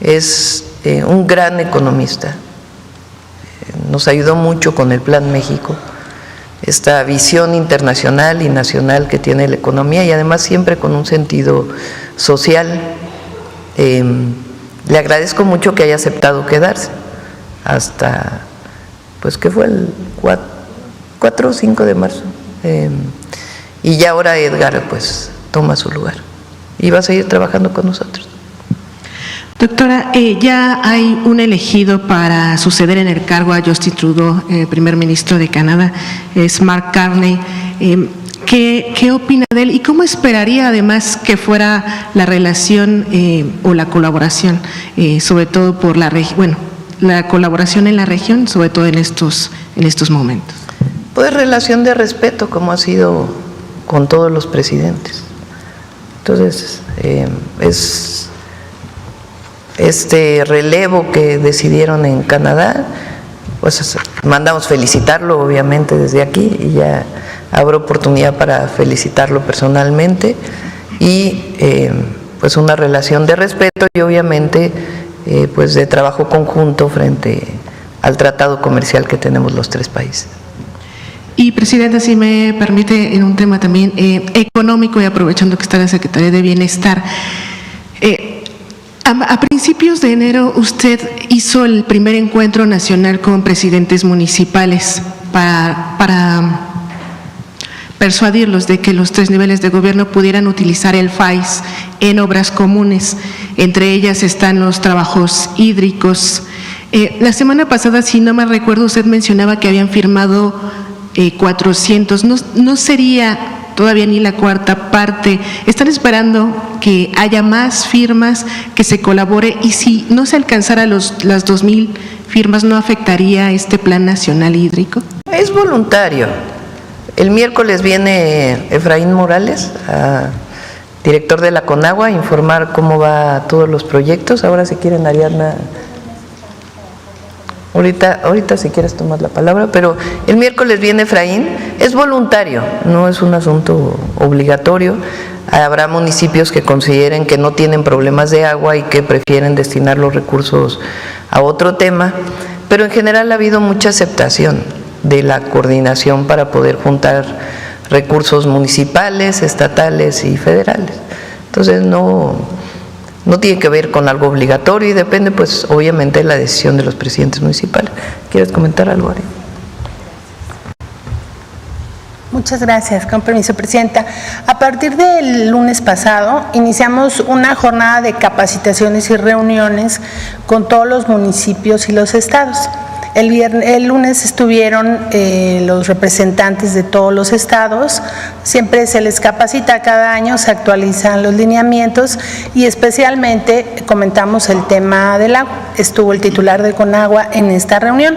Es un gran economista, nos ayudó mucho con el Plan México, esta visión internacional y nacional que tiene la economía y además siempre con un sentido social. Le agradezco mucho que haya aceptado quedarse hasta, pues que fue el 4 o 5 de marzo. Y ya ahora Edgar pues toma su lugar y va a seguir trabajando con nosotros. Doctora, ya hay un elegido para suceder en el cargo a Justin Trudeau, primer ministro de Canadá, es Mark Carney. ¿Qué opina de él y cómo esperaría además que fuera la relación o la colaboración, sobre todo por la colaboración en la región, sobre todo en estos momentos? Pues relación de respeto, como ha sido con todos los presidentes. Entonces, es este relevo que decidieron en Canadá, pues mandamos felicitarlo obviamente desde aquí y ya habrá oportunidad para felicitarlo personalmente y pues una relación de respeto y obviamente pues de trabajo conjunto frente al tratado comercial que tenemos los tres países. Y Presidenta, si me permite, en un tema también económico y aprovechando que está la Secretaría de Bienestar, a principios de enero usted hizo el primer encuentro nacional con presidentes municipales para persuadirlos de que los 3 niveles de gobierno pudieran utilizar el FAIS en obras comunes. Entre ellas están los trabajos hídricos. La semana pasada, si no me recuerdo, usted mencionaba que habían firmado 400. ¿No sería todavía ni la cuarta parte? ¿Están esperando que haya más firmas, que se colabore? Y si no se alcanzara las 2,000 firmas, ¿no afectaría este Plan Nacional Hídrico? Es voluntario. El miércoles viene Efraín Morales, director de la Conagua, a informar cómo va todos los proyectos. Ahora si quieren, Ariadna, ahorita si quieres tomar la palabra, pero el miércoles viene Efraín. Es voluntario, no es un asunto obligatorio. Habrá municipios que consideren que no tienen problemas de agua y que prefieren destinar los recursos a otro tema, pero en general ha habido mucha aceptación de la coordinación para poder juntar recursos municipales, estatales y federales. Entonces no tiene que ver con algo obligatorio y depende pues obviamente de la decisión de los presidentes municipales. ¿Quieres comentar algo, Ari? Muchas gracias, con permiso, Presidenta. A partir del lunes pasado iniciamos una jornada de capacitaciones y reuniones con todos los municipios y los estados. El lunes estuvieron los representantes de todos los estados, siempre se les capacita cada año, se actualizan los lineamientos y especialmente comentamos el tema del agua. Estuvo el titular de Conagua en esta reunión.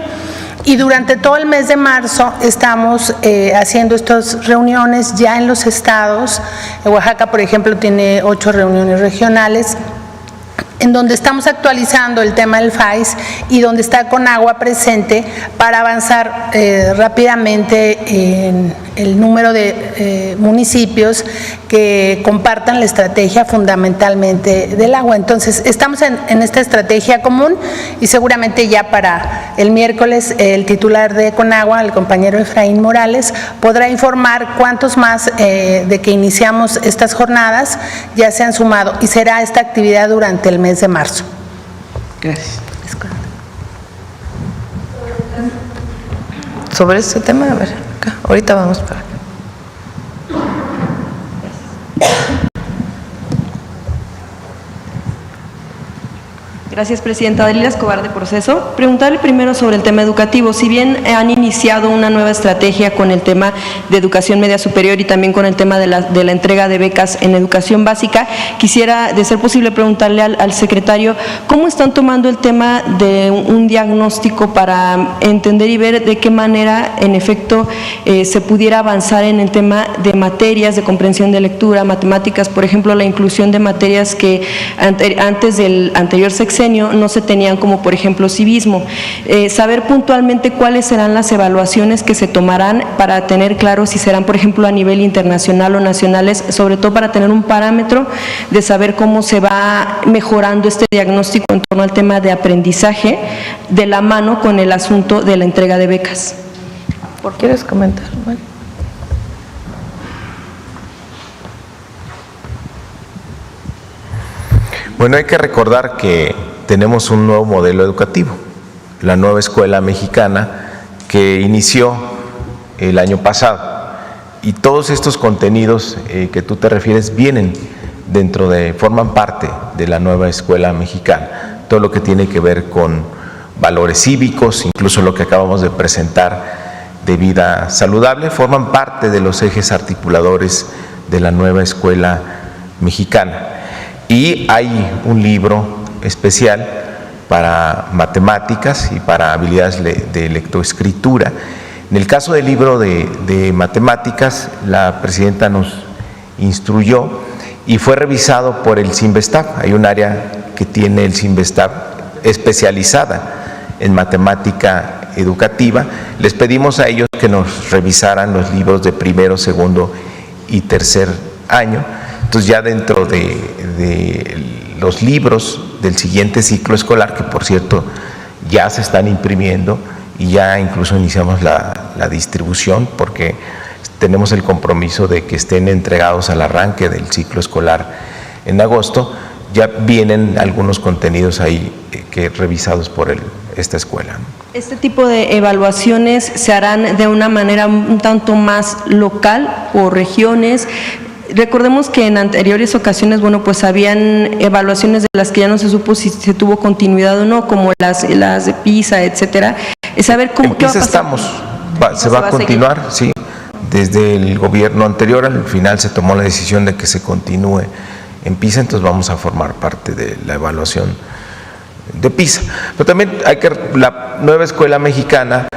Y durante todo el mes de marzo estamos haciendo estas reuniones ya en los estados. Oaxaca, por ejemplo, tiene 8 reuniones regionales, en donde estamos actualizando el tema del FAIS y donde está Conagua presente para avanzar rápidamente en el número de municipios que compartan la estrategia fundamentalmente del agua. Entonces, estamos en esta estrategia común y seguramente ya para el miércoles el titular de Conagua, el compañero Efraín Morales, podrá informar cuántos más de que iniciamos estas jornadas ya se han sumado y será esta actividad durante el mes de marzo. Gracias. Sobre este tema, a ver, acá, ahorita vamos para acá. Gracias, Presidenta. Dalila Escobar, de Proceso. Preguntarle primero sobre el tema educativo. Si bien han iniciado una nueva estrategia con el tema de educación media superior y también con el tema de la entrega de becas en educación básica, quisiera, de ser posible, preguntarle al secretario cómo están tomando el tema de un diagnóstico para entender y ver de qué manera, en efecto, se pudiera avanzar en el tema de materias de comprensión de lectura, matemáticas, por ejemplo, la inclusión de materias que antes del anterior sexenio sexenio no se tenían, como por ejemplo civismo. Saber puntualmente cuáles serán las evaluaciones que se tomarán para tener claro si serán, por ejemplo, a nivel internacional o nacionales, sobre todo para tener un parámetro de saber cómo se va mejorando este diagnóstico en torno al tema de aprendizaje de la mano con el asunto de la entrega de becas. ¿Quieres comentar? Bueno. Bueno, hay que recordar que tenemos un nuevo modelo educativo, la nueva escuela mexicana que inició el año pasado, y todos estos contenidos que tú te refieres vienen forman parte de la nueva escuela mexicana, todo lo que tiene que ver con valores cívicos, incluso lo que acabamos de presentar de vida saludable, forman parte de los ejes articuladores de la nueva escuela mexicana. Y hay un libro especial para matemáticas y para habilidades de lectoescritura. En el caso del libro de matemáticas, la presidenta nos instruyó y fue revisado por el CINVESTAB. Hay un área que tiene el CINVESTAB especializada en matemática educativa. Les pedimos a ellos que nos revisaran los libros de primero, segundo y tercer año. Entonces ya dentro de los libros del siguiente ciclo escolar, que por cierto ya se están imprimiendo y ya incluso iniciamos la distribución, porque tenemos el compromiso de que estén entregados al arranque del ciclo escolar en agosto, ya vienen algunos contenidos ahí revisados por esta escuela. ¿Este tipo de evaluaciones se harán de una manera un tanto más local o regiones? Recordemos que en anteriores ocasiones, bueno, pues habían evaluaciones de las que ya no se supo si se tuvo continuidad o no, como las de PISA, etcétera. Saber cómo, ¿qué va a pasar? Se va a continuar, sí. Desde el gobierno anterior, al final se tomó la decisión de que se continúe en PISA, entonces vamos a formar parte de la evaluación de PISA. Pero también la nueva escuela mexicana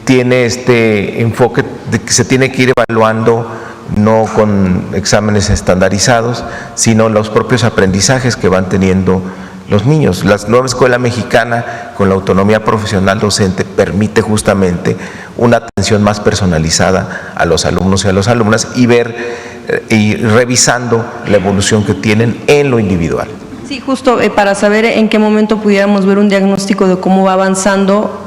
tiene este enfoque de que se tiene que ir evaluando no con exámenes estandarizados, sino los propios aprendizajes que van teniendo los niños. La nueva escuela mexicana, con la autonomía profesional docente, permite justamente una atención más personalizada a los alumnos y a las alumnas y ver y revisando la evolución que tienen en lo individual. Sí, justo para saber en qué momento pudiéramos ver un diagnóstico de cómo va avanzando,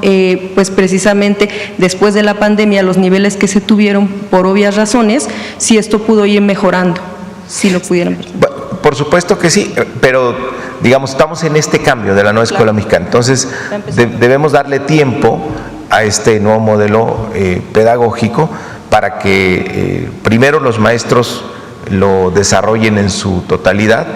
pues precisamente después de la pandemia, los niveles que se tuvieron por obvias razones, si esto pudo ir mejorando, si lo pudieran. Por supuesto que sí, pero digamos, estamos en este cambio de la nueva escuela mexicana, entonces debemos darle tiempo a este nuevo modelo pedagógico para que primero los maestros lo desarrollen en su totalidad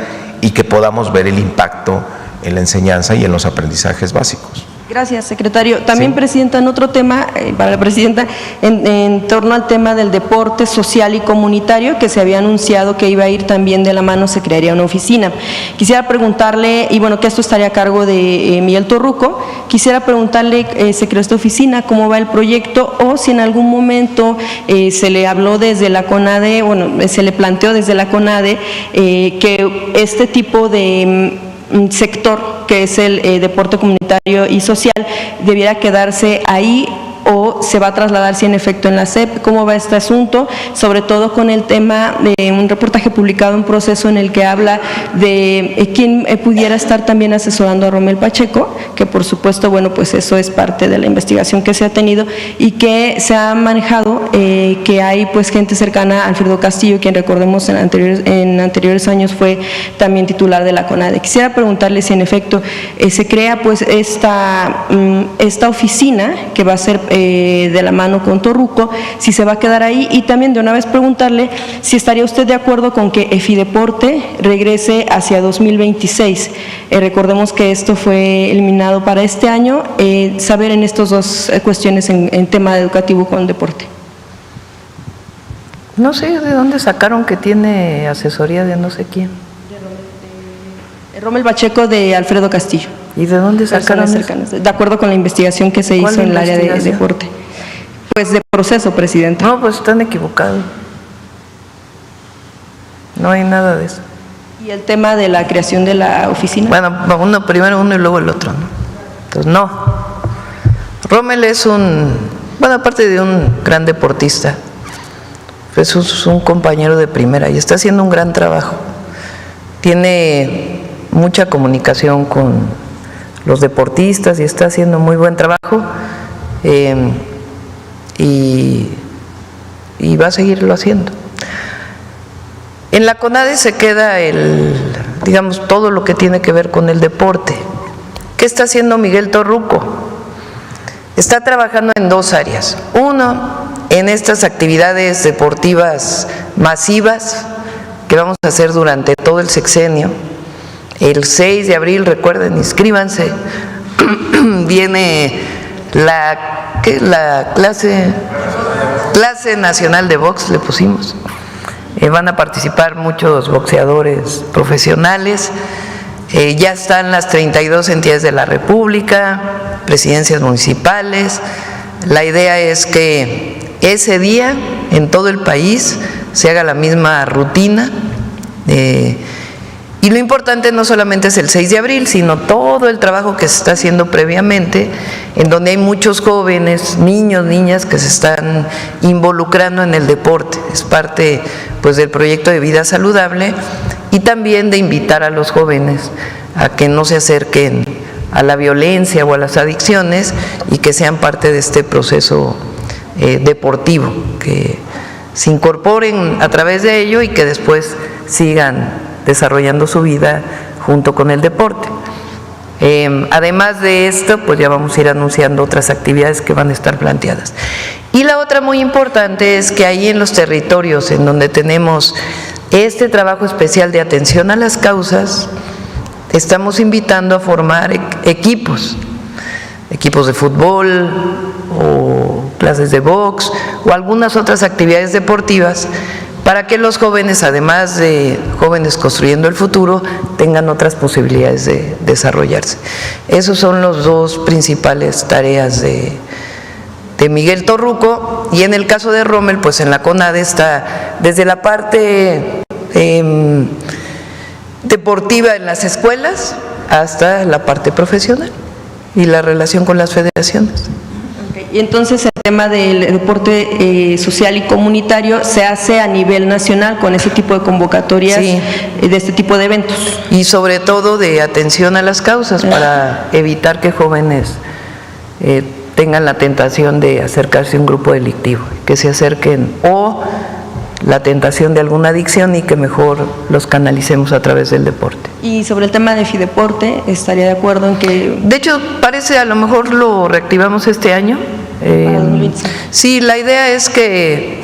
y que podamos ver el impacto en la enseñanza y en los aprendizajes básicos. Gracias, secretario. También, sí, Presidenta, en otro tema, para la Presidenta, en torno al tema del deporte social y comunitario, que se había anunciado que iba a ir también de la mano, se crearía una oficina. Quisiera preguntarle, y bueno, que esto estaría a cargo de Miguel Torruco, quisiera preguntarle, se creó esta oficina, cómo va el proyecto, o si en algún momento se le habló desde la CONADE, bueno, se le planteó desde la CONADE que este tipo de sector, que es el deporte comunitario y social, debiera quedarse ahí o se va a trasladar si en efecto en la SEP. ¿Cómo va este asunto? Sobre todo con el tema de un reportaje publicado en Proceso en el que habla de quién pudiera estar también asesorando a Romel Pacheco, que por supuesto, bueno, pues eso es parte de la investigación que se ha tenido y que se ha manejado, que hay pues gente cercana a Alfredo Castillo, quien recordemos en anteriores años fue también titular de la CONADE. Quisiera preguntarle si en efecto se crea pues esta oficina que va a ser de la mano con Torruco, si se va a quedar ahí, y también de una vez preguntarle si estaría usted de acuerdo con que EFIDeporte regrese hacia 2026. Recordemos que esto fue eliminado para este año, saber en estas dos cuestiones en tema educativo con deporte. No sé de dónde sacaron que tiene asesoría de no sé quién. Romel Pacheco de Alfredo Castillo. ¿Y de dónde sacaron cercanas? De acuerdo con la investigación que se hizo en el área de deporte. Pues de Proceso, Presidenta. No, pues están equivocados. No hay nada de eso. ¿Y el tema de la creación de la oficina? Bueno, primero uno y luego el otro, ¿no? Entonces, no. Rommel es aparte de un gran deportista, pues es un compañero de primera y está haciendo un gran trabajo. Tiene mucha comunicación con los deportistas y está haciendo muy buen trabajo, y va a seguirlo haciendo. En la CONADE se queda todo lo que tiene que ver con el deporte. ¿Qué está haciendo Miguel Torruco? Está trabajando en dos áreas. Uno, en estas actividades deportivas masivas que vamos a hacer durante todo el sexenio. El 6 de abril, recuerden, inscríbanse, viene la clase nacional de box, le pusimos. Van a participar muchos boxeadores profesionales. Ya están las 32 entidades de la República, presidencias municipales. La idea es que ese día en todo el país se haga la misma rutina. Y lo importante no solamente es el 6 de abril, sino todo el trabajo que se está haciendo previamente, en donde hay muchos jóvenes, niños, niñas que se están involucrando en el deporte. Es parte pues del proyecto de vida saludable, y también de invitar a los jóvenes a que no se acerquen a la violencia o a las adicciones y que sean parte de este proceso deportivo, que se incorporen a través de ello y que después sigan desarrollando su vida junto con el deporte. Además de esto, pues ya vamos a ir anunciando otras actividades que van a estar planteadas. Y la otra muy importante es que ahí en los territorios en donde tenemos este trabajo especial de atención a las causas, estamos invitando a formar equipos de fútbol o clases de box o algunas otras actividades deportivas, para que los jóvenes, además de jóvenes construyendo el futuro, tengan otras posibilidades de desarrollarse. Esos son los dos principales tareas de Miguel Torruco. Y en el caso de Rommel, pues en la CONADE está desde la parte deportiva en las escuelas hasta la parte profesional y la relación con las federaciones. Y entonces el tema del deporte social y comunitario se hace a nivel nacional con ese tipo de convocatorias, sí, de este tipo de eventos. Y sobre todo de atención a las causas, para evitar que jóvenes tengan la tentación de acercarse a un grupo delictivo, que se acerquen, o la tentación de alguna adicción, y que mejor los canalicemos a través del deporte. Y sobre el tema de Fideporte, ¿estaría de acuerdo en que...? De hecho, parece, a lo mejor lo reactivamos este año. Sí, la idea es que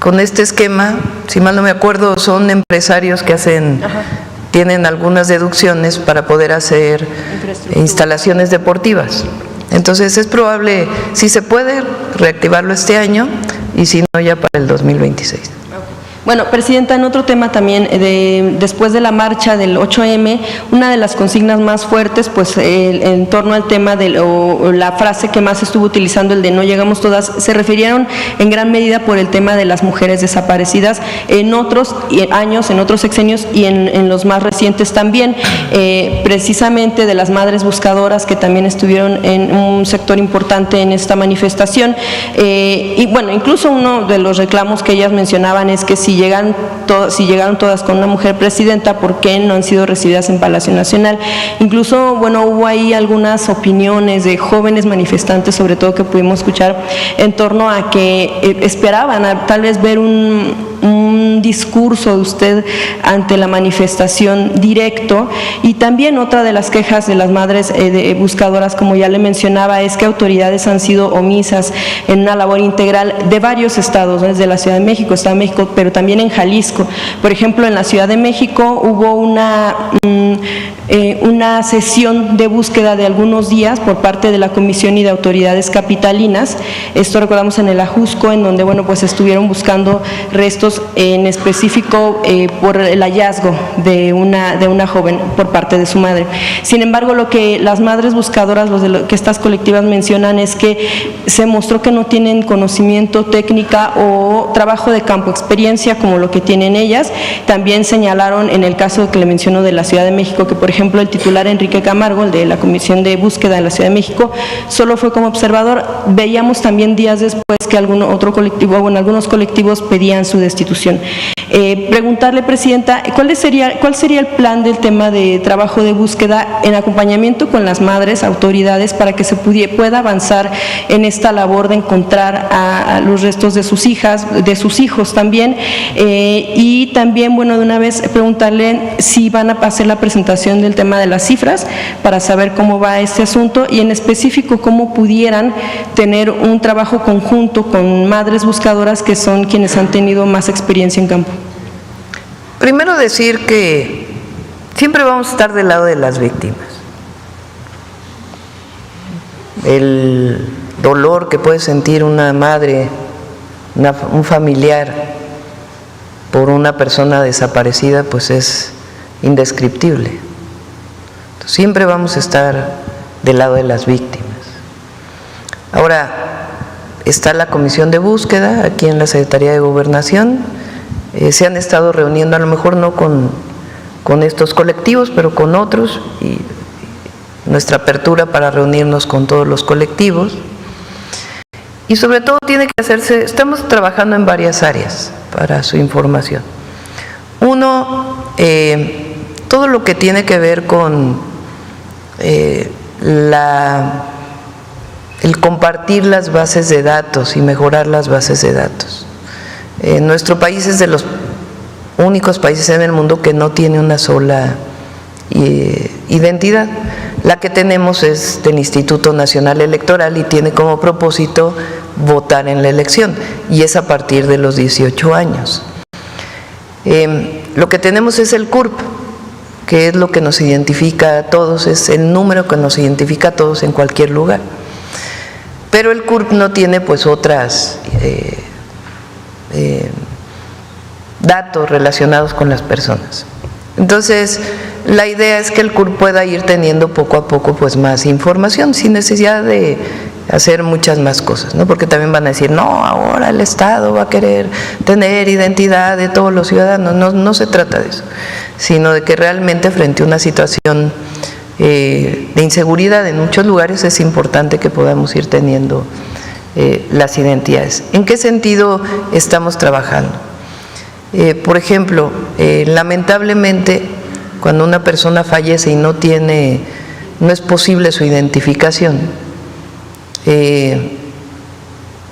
con este esquema, si mal no me acuerdo, son empresarios que tienen algunas deducciones para poder hacer instalaciones deportivas. Entonces es probable, si se puede, reactivarlo este año, y si no, ya para el 2026. Bueno, Presidenta, en otro tema también, después de la marcha del 8M, una de las consignas más fuertes, pues en torno al tema o la frase que más estuvo utilizando, el de no llegamos todas, se refirieron en gran medida por el tema de las mujeres desaparecidas en otros años, en otros sexenios y en los más recientes también, precisamente de las madres buscadoras que también estuvieron en un sector importante en esta manifestación. Y bueno, incluso uno de los reclamos que ellas mencionaban es que si llegaron todas con una mujer presidenta, ¿por qué no han sido recibidas en Palacio Nacional? Incluso, bueno, hubo ahí algunas opiniones de jóvenes manifestantes, sobre todo que pudimos escuchar, en torno a que esperaban tal vez ver un discurso de usted ante la manifestación directo. Y también otra de las quejas de las madres buscadoras, como ya le mencionaba, es que autoridades han sido omisas en una labor integral de varios estados, ¿no? Desde la Ciudad de México, Estado de México, pero también en Jalisco. Por ejemplo, en la Ciudad de México hubo una una sesión de búsqueda de algunos días por parte de la Comisión y de autoridades capitalinas. Esto recordamos en el Ajusco, en donde, bueno, pues estuvieron buscando restos, en específico por el hallazgo de una joven por parte de su madre. Sin embargo, lo que las madres buscadoras, que estas colectivas mencionan, es que se mostró que no tienen conocimiento, técnica o trabajo de campo, experiencia como lo que tienen ellas. También señalaron en el caso que le menciono de la Ciudad de México que, por ejemplo, el titular Enrique Camargo, el de la Comisión de Búsqueda en la Ciudad de México, solo fue como observador. Veíamos también días después que algunos colectivos pedían su destitución. Preguntarle, Presidenta, ¿cuál sería el plan del tema de trabajo de búsqueda en acompañamiento con las madres, autoridades, para que se pueda avanzar en esta labor de encontrar a los restos de sus hijas, de sus hijos también? Y también, bueno, de una vez preguntarle si van a hacer la presentación del tema de las cifras para saber cómo va este asunto y en específico cómo pudieran tener un trabajo conjunto con madres buscadoras que son quienes han tenido más experiencia en campo. Primero decir que siempre vamos a estar del lado de las víctimas. El dolor que puede sentir una madre, un familiar por una persona desaparecida, pues es indescriptible. Entonces, siempre vamos a estar del lado de las víctimas. Ahora, está la Comisión de Búsqueda aquí en la Secretaría de Gobernación. Se han estado reuniendo, a lo mejor no con estos colectivos, pero con otros, y nuestra apertura para reunirnos con todos los colectivos. Y sobre todo tiene que hacerse, estamos trabajando en varias áreas para su información. Uno, todo lo que tiene que ver con el compartir las bases de datos y mejorar las bases de datos. Nuestro país es de los únicos países en el mundo que no tiene una sola identidad. La que tenemos es del Instituto Nacional Electoral y tiene como propósito votar en la elección, y es a partir de los 18 años. Lo que tenemos es el CURP, que es lo que nos identifica a todos, es el número que nos identifica a todos en cualquier lugar. Pero el CURP no tiene pues otras datos relacionados con las personas. Entonces, la idea es que el CURP pueda ir teniendo poco a poco pues más información, sin necesidad de hacer muchas más cosas, ¿no? Porque también van a decir, no, ahora el Estado va a querer tener identidad de todos los ciudadanos. No se trata de eso, sino de que realmente frente a una situación de inseguridad en muchos lugares es importante que podamos ir teniendo las identidades. ¿En qué sentido estamos trabajando? Por ejemplo, lamentablemente, cuando una persona fallece y no es posible su identificación,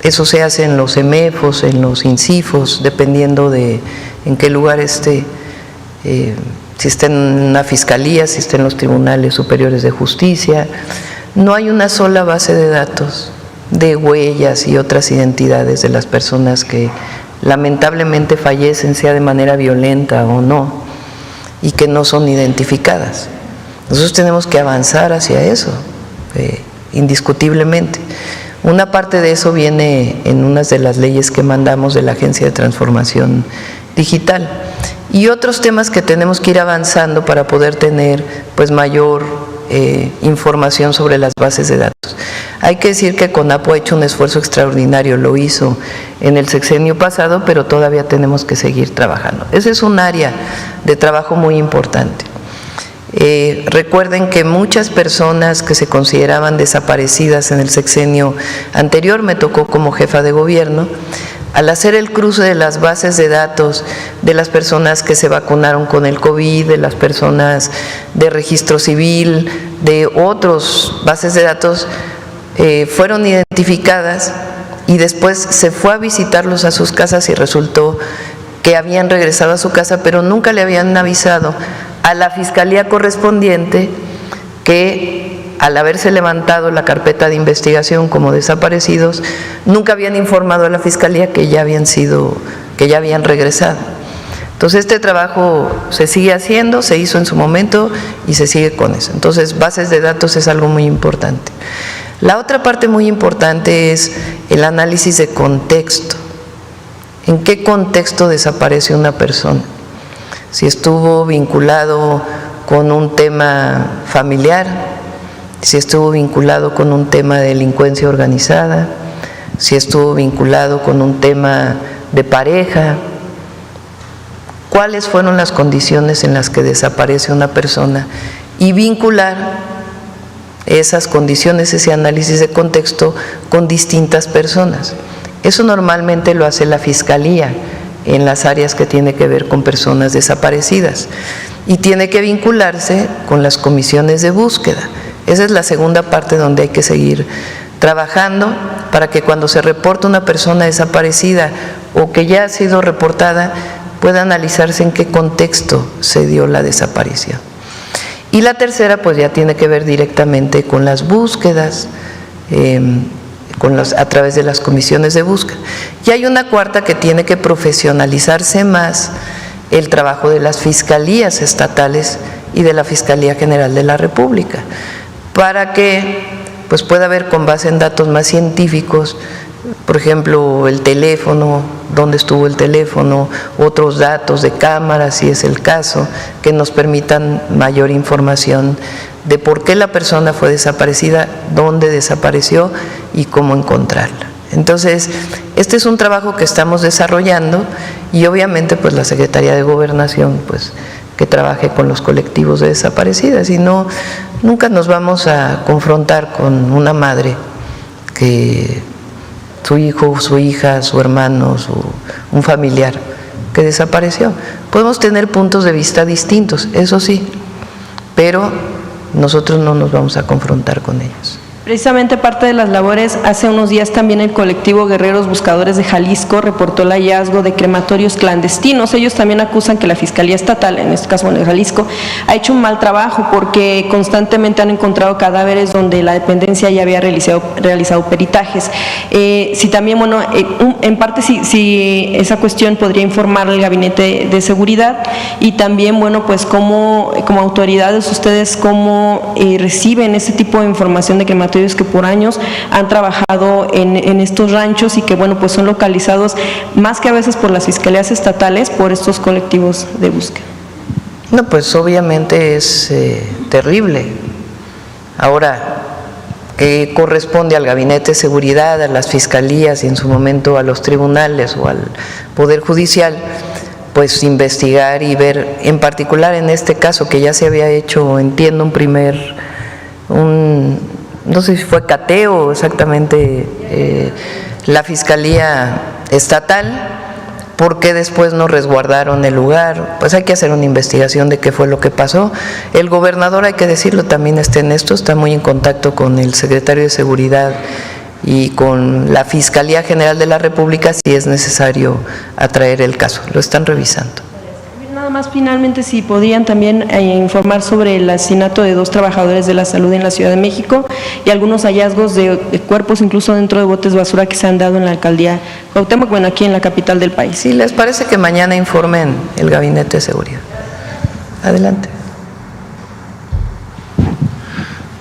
eso se hace en los EMEFOS, en los INCIFOS, dependiendo de en qué lugar esté, si está en una fiscalía, si está en los tribunales superiores de justicia. No hay una sola base de datos de huellas y otras identidades de las personas que lamentablemente fallecen, sea de manera violenta o no, y que no son identificadas. Nosotros tenemos que avanzar hacia eso, indiscutiblemente. Una parte de eso viene en unas de las leyes que mandamos de la Agencia de Transformación Digital, y otros temas que tenemos que ir avanzando para poder tener pues mayor información sobre las bases de datos. Hay que decir que CONAPO ha hecho un esfuerzo extraordinario, lo hizo en el sexenio pasado, pero todavía tenemos que seguir trabajando. Ese es un área de trabajo muy importante. Recuerden que muchas personas que se consideraban desaparecidas en el sexenio anterior, me tocó como jefa de gobierno, al hacer el cruce de las bases de datos de las personas que se vacunaron con el COVID, de las personas de registro civil, de otras bases de datos, fueron identificadas y después se fue a visitarlos a sus casas y resultó que habían regresado a su casa, pero nunca le habían avisado a la fiscalía correspondiente que al haberse levantado la carpeta de investigación como desaparecidos, nunca habían informado a la fiscalía que ya habían regresado. Entonces este trabajo se sigue haciendo, se hizo en su momento y se sigue con eso. Entonces bases de datos es algo muy importante. La otra parte muy importante es el análisis de contexto. ¿En qué contexto desaparece una persona? Si estuvo vinculado con un tema familiar, si estuvo vinculado con un tema de delincuencia organizada, si estuvo vinculado con un tema de pareja, cuáles fueron las condiciones en las que desaparece una persona y vincular esas condiciones, ese análisis de contexto con distintas personas. Eso normalmente lo hace la Fiscalía en las áreas que tiene que ver con personas desaparecidas y tiene que vincularse con las comisiones de búsqueda. Esa es la segunda parte donde hay que seguir trabajando para que cuando se reporta una persona desaparecida o que ya ha sido reportada, pueda analizarse en qué contexto se dio la desaparición. Y la tercera pues ya tiene que ver directamente con las búsquedas, a través de las comisiones de búsqueda. Y hay una cuarta que tiene que profesionalizarse más el trabajo de las fiscalías estatales y de la Fiscalía General de la República, para que pues pueda haber con base en datos más científicos, por ejemplo, el teléfono, dónde estuvo el teléfono, otros datos de cámaras, si es el caso, que nos permitan mayor información de por qué la persona fue desaparecida, dónde desapareció y cómo encontrarla. Entonces, este es un trabajo que estamos desarrollando y obviamente pues la Secretaría de Gobernación pues que trabaje con los colectivos de desaparecidas, y no, nunca nos vamos a confrontar con una madre que su hijo, su hija, su hermano, un familiar que desapareció. Podemos tener puntos de vista distintos, eso sí, pero nosotros no nos vamos a confrontar con ellos. Precisamente parte de las labores, hace unos días también el colectivo Guerreros Buscadores de Jalisco reportó el hallazgo de crematorios clandestinos. Ellos también acusan que la Fiscalía Estatal, en este caso en Jalisco, ha hecho un mal trabajo porque constantemente han encontrado cadáveres donde la dependencia ya había realizado peritajes. Si también, bueno, en parte si esa cuestión podría informar al Gabinete de Seguridad y también, bueno, pues como autoridades ustedes cómo reciben ese tipo de información de crematorios que por años han trabajado en estos ranchos y que, bueno, pues son localizados más que a veces por las fiscalías estatales, por estos colectivos de búsqueda. No, pues obviamente es terrible. Ahora, ¿qué corresponde al Gabinete de Seguridad, a las fiscalías y en su momento a los tribunales o al Poder Judicial? Pues investigar y ver, en particular en este caso que ya se había hecho, entiendo, no sé si fue cateo exactamente la Fiscalía Estatal, ¿por qué después no resguardaron el lugar? Pues hay que hacer una investigación de qué fue lo que pasó. El gobernador, hay que decirlo, también está en esto, está muy en contacto con el secretario de Seguridad y con la Fiscalía General de la República si es necesario atraer el caso, lo están revisando. Nada más finalmente si podrían también informar sobre el asesinato de 2 trabajadores de la salud en la Ciudad de México y algunos hallazgos de cuerpos incluso dentro de botes de basura que se han dado en la alcaldía Cuauhtémoc, bueno, aquí en la capital del país. Sí, les parece que mañana informen el Gabinete de Seguridad. Adelante.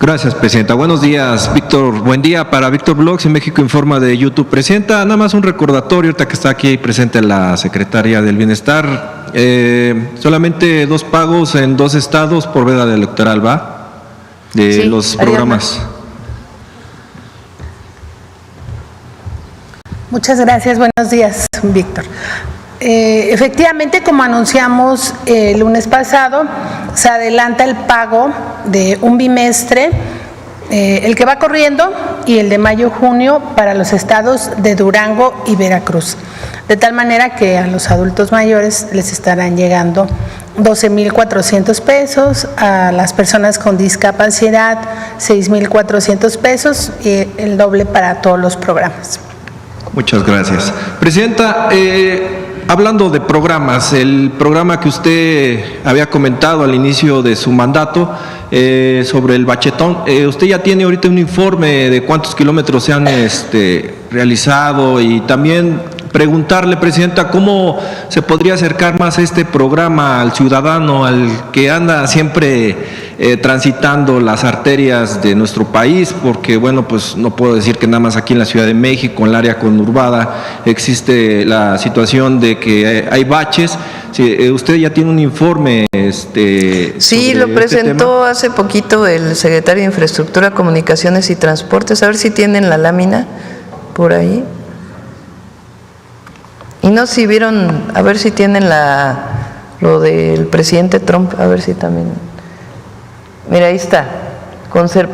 Gracias, Presidenta. Buenos días, Víctor. Buen día para Víctor Blogs en México Informa de YouTube. Presidenta, nada más un recordatorio, ahorita que está aquí presente la Secretaria del Bienestar. Solamente 2 pagos en 2 estados por veda electoral, ¿va? De sí, los programas. Muchas gracias. Buenos días, Víctor. Efectivamente, como anunciamos el lunes pasado, se adelanta el pago de un bimestre, el que va corriendo y el de mayo-junio para los estados de Durango y Veracruz. De tal manera que a los adultos mayores les estarán llegando 12,400 pesos, a las personas con discapacidad 6,400 pesos y el doble para todos los programas. Muchas gracias. Presidenta, hablando de programas, el programa que usted había comentado al inicio de su mandato sobre el bachetón, usted ya tiene ahorita un informe de cuántos kilómetros se han realizado y también preguntarle, Presidenta, cómo se podría acercar más este programa al ciudadano, al que anda siempre transitando las arterias de nuestro país, porque bueno, pues no puedo decir que nada más aquí en la Ciudad de México, en el área conurbada, existe la situación de que hay baches. Sí, usted ya tiene un informe. Sí, lo presentó hace poquito el secretario de Infraestructura, Comunicaciones y Transportes. A ver si tienen la lámina por ahí. Y no si vieron, a ver si tienen lo del presidente Trump, a ver si también. Mira, ahí está.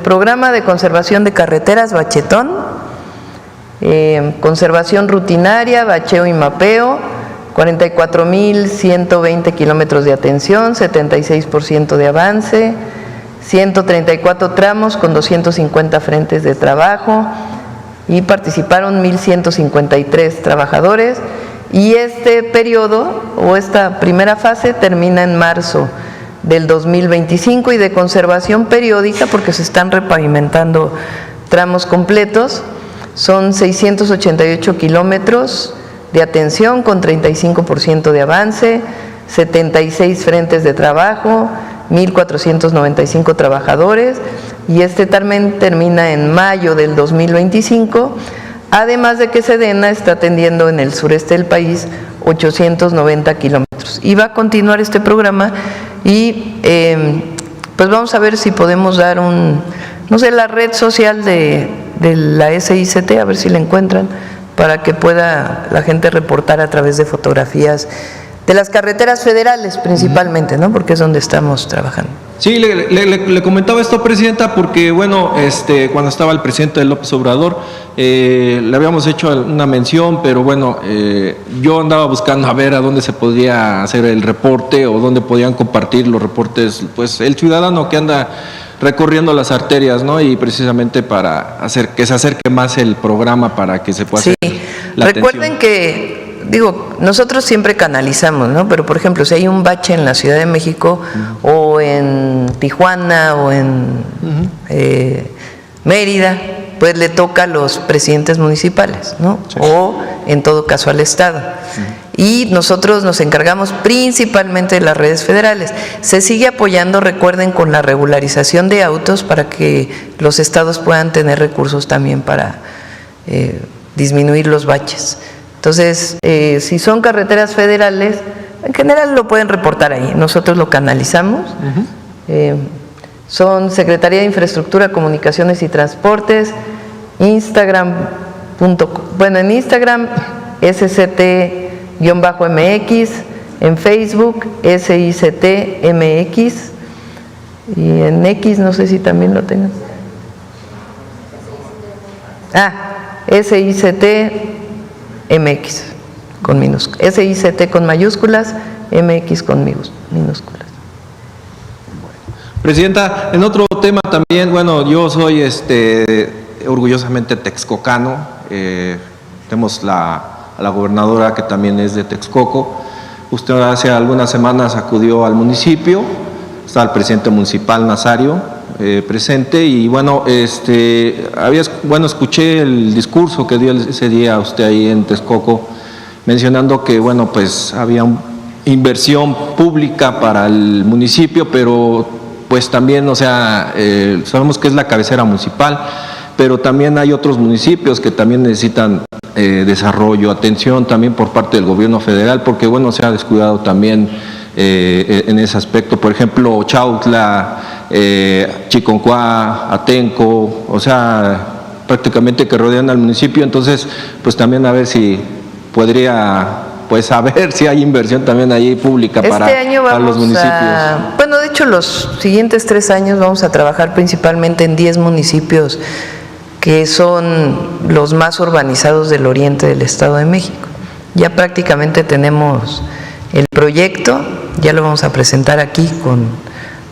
Programa de conservación de carreteras, bachetón, conservación rutinaria, bacheo y mapeo, 44,120 kilómetros de atención, 76% de avance, 134 tramos con 250 frentes de trabajo y participaron 1,153 trabajadores. Y este periodo o esta primera fase termina en marzo del 2025 y de conservación periódica, porque se están repavimentando tramos completos, son 688 kilómetros de atención con 35% de avance, 76 frentes de trabajo, 1,495 trabajadores, y este también termina en mayo del 2025, además de que Sedena está atendiendo en el sureste del país 890 kilómetros. Y va a continuar este programa y pues vamos a ver si podemos dar no sé, la red social de la SICT, a ver si la encuentran, para que pueda la gente reportar a través de fotografías de las carreteras federales principalmente, ¿no? Porque es donde estamos trabajando. Sí, le comentaba esto, Presidenta, porque bueno, cuando estaba el presidente López Obrador, le habíamos hecho una mención, pero bueno, yo andaba buscando a ver a dónde se podía hacer el reporte o dónde podían compartir los reportes, pues el ciudadano que anda recorriendo las arterias, ¿no? Y precisamente para hacer que se acerque más el programa para que se pueda hacer la Recuerden atención. que, digo, nosotros siempre canalizamos, ¿no? Pero, por ejemplo, si hay un bache en la Ciudad de México o en Tijuana o en Mérida, pues le toca a los presidentes municipales, ¿no? Sí. O, en todo caso, al Estado. Y nosotros nos encargamos principalmente de las redes federales. Se sigue apoyando, recuerden, con la regularización de autos para que los estados puedan tener recursos también para disminuir los baches. Entonces, si son carreteras federales, en general lo pueden reportar ahí, nosotros lo canalizamos. Son Secretaría de Infraestructura, Comunicaciones y Transportes, Instagram, en Instagram, SCT-MX, en Facebook, SICT-MX, y en X, no sé si también lo tengan. SICT-MX, con minúsculas, SICT con mayúsculas, MX con minúsculas. Presidenta, en otro tema también, bueno, yo soy orgullosamente texcocano, tenemos a la gobernadora que también es de Texcoco. Usted hace algunas semanas acudió al municipio, está el presidente municipal Nazario presente y bueno, escuché el discurso que dio ese día usted ahí en Texcoco, mencionando que bueno, pues había inversión pública para el municipio, pero pues también, o sea, sabemos que es la cabecera municipal, pero también hay otros municipios que también necesitan desarrollo, atención también por parte del gobierno federal, porque bueno, se ha descuidado también en ese aspecto, por ejemplo, Chautla, Chiconcuá, Atenco, o sea, prácticamente que rodean al municipio, entonces, pues también a ver si podría, pues a ver si hay inversión también ahí pública para los municipios. Bueno, de hecho, los siguientes 3 años vamos a trabajar principalmente en 10 municipios que son los más urbanizados del oriente del Estado de México. Ya prácticamente tenemos el proyecto, ya lo vamos a presentar aquí con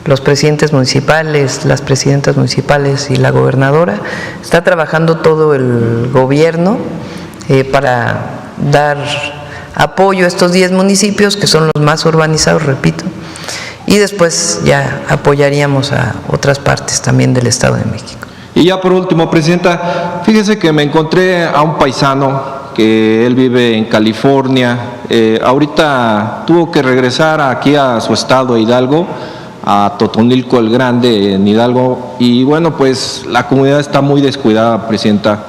los presidentes municipales, las presidentas municipales y la gobernadora. Está trabajando todo el gobierno para dar apoyo a estos 10 municipios que son los más urbanizados, repito, y después ya apoyaríamos a otras partes también del Estado de México. Y ya por último, Presidenta, fíjese que me encontré a un paisano que él vive en California. Ahorita tuvo que regresar aquí a su estado, Hidalgo, a Totonilco el Grande, en Hidalgo, y bueno, pues la comunidad está muy descuidada, Presidenta.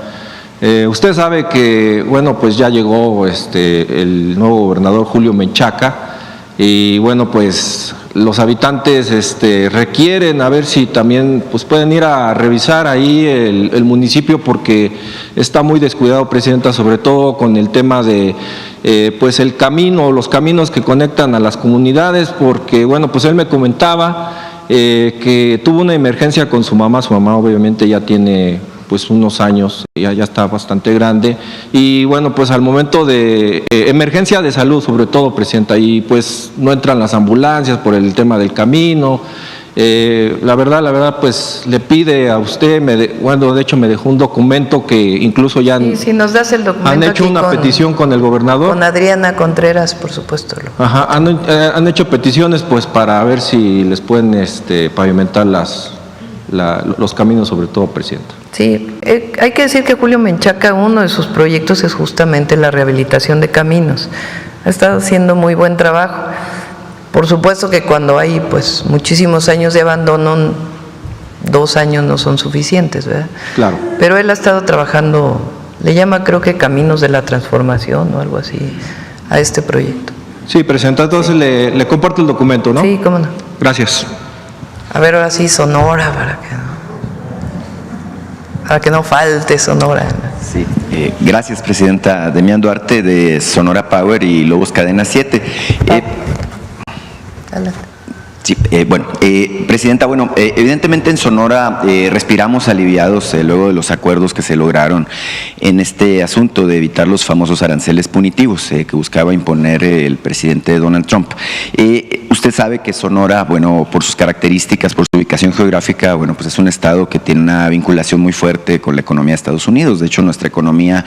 Usted sabe que, bueno, pues ya llegó el nuevo gobernador Julio Menchaca, y bueno, pues los habitantes requieren a ver si también pues pueden ir a revisar ahí el municipio, porque está muy descuidado, Presidenta, sobre todo con el tema de pues el camino, los caminos que conectan a las comunidades, porque bueno, pues él me comentaba que tuvo una emergencia con su mamá obviamente ya tiene pues unos años, ya está bastante grande, y bueno, pues al momento de emergencia de salud sobre todo, Presidenta, y pues no entran las ambulancias por el tema del camino. La verdad, pues le pide a usted, de hecho me dejó un documento que incluso ya si nos das el documento, han hecho una petición con el gobernador. Con Adriana Contreras, por supuesto. Ajá, han hecho peticiones pues para ver si les pueden pavimentar los caminos, sobre todo, Presidenta. Sí, hay que decir que Julio Menchaca, uno de sus proyectos es justamente la rehabilitación de caminos. Ha estado haciendo muy buen trabajo. Por supuesto que cuando hay pues muchísimos años de abandono, 2 años no son suficientes, ¿verdad? Claro. Pero él ha estado trabajando, le llama creo que Caminos de la Transformación o algo así, a este proyecto. Sí, Presidenta, entonces sí. Le comparto el documento, ¿no? Sí, cómo no. Gracias. A ver, ahora sí, Sonora, para que no falte Sonora. Sí, gracias, Presidenta. Demián Duarte, de Sonora Power y Lobos Cadena 7. Sí, Presidenta, evidentemente en Sonora respiramos aliviados luego de los acuerdos que se lograron en este asunto de evitar los famosos aranceles punitivos que buscaba imponer el presidente Donald Trump. Usted sabe que Sonora, por sus características, por su ubicación geográfica, pues es un estado que tiene una vinculación muy fuerte con la economía de Estados Unidos. De hecho, nuestra economía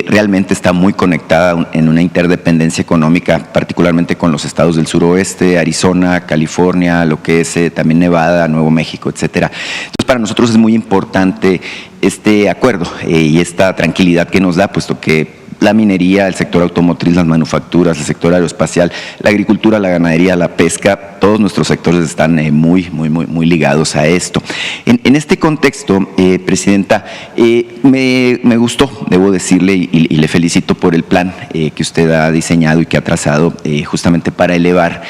realmente está muy conectada en una interdependencia económica, particularmente con los estados del suroeste, Arizona, California, lo que es también Nevada, Nuevo México, etcétera. Entonces, para nosotros es muy importante este acuerdo y esta tranquilidad que nos da, puesto que la minería, el sector automotriz, las manufacturas, el sector aeroespacial, la agricultura, la ganadería, la pesca, todos nuestros sectores están muy ligados a esto. En este contexto, Presidenta, me gustó, debo decirle, y le felicito por el plan que usted ha diseñado y que ha trazado justamente para elevar,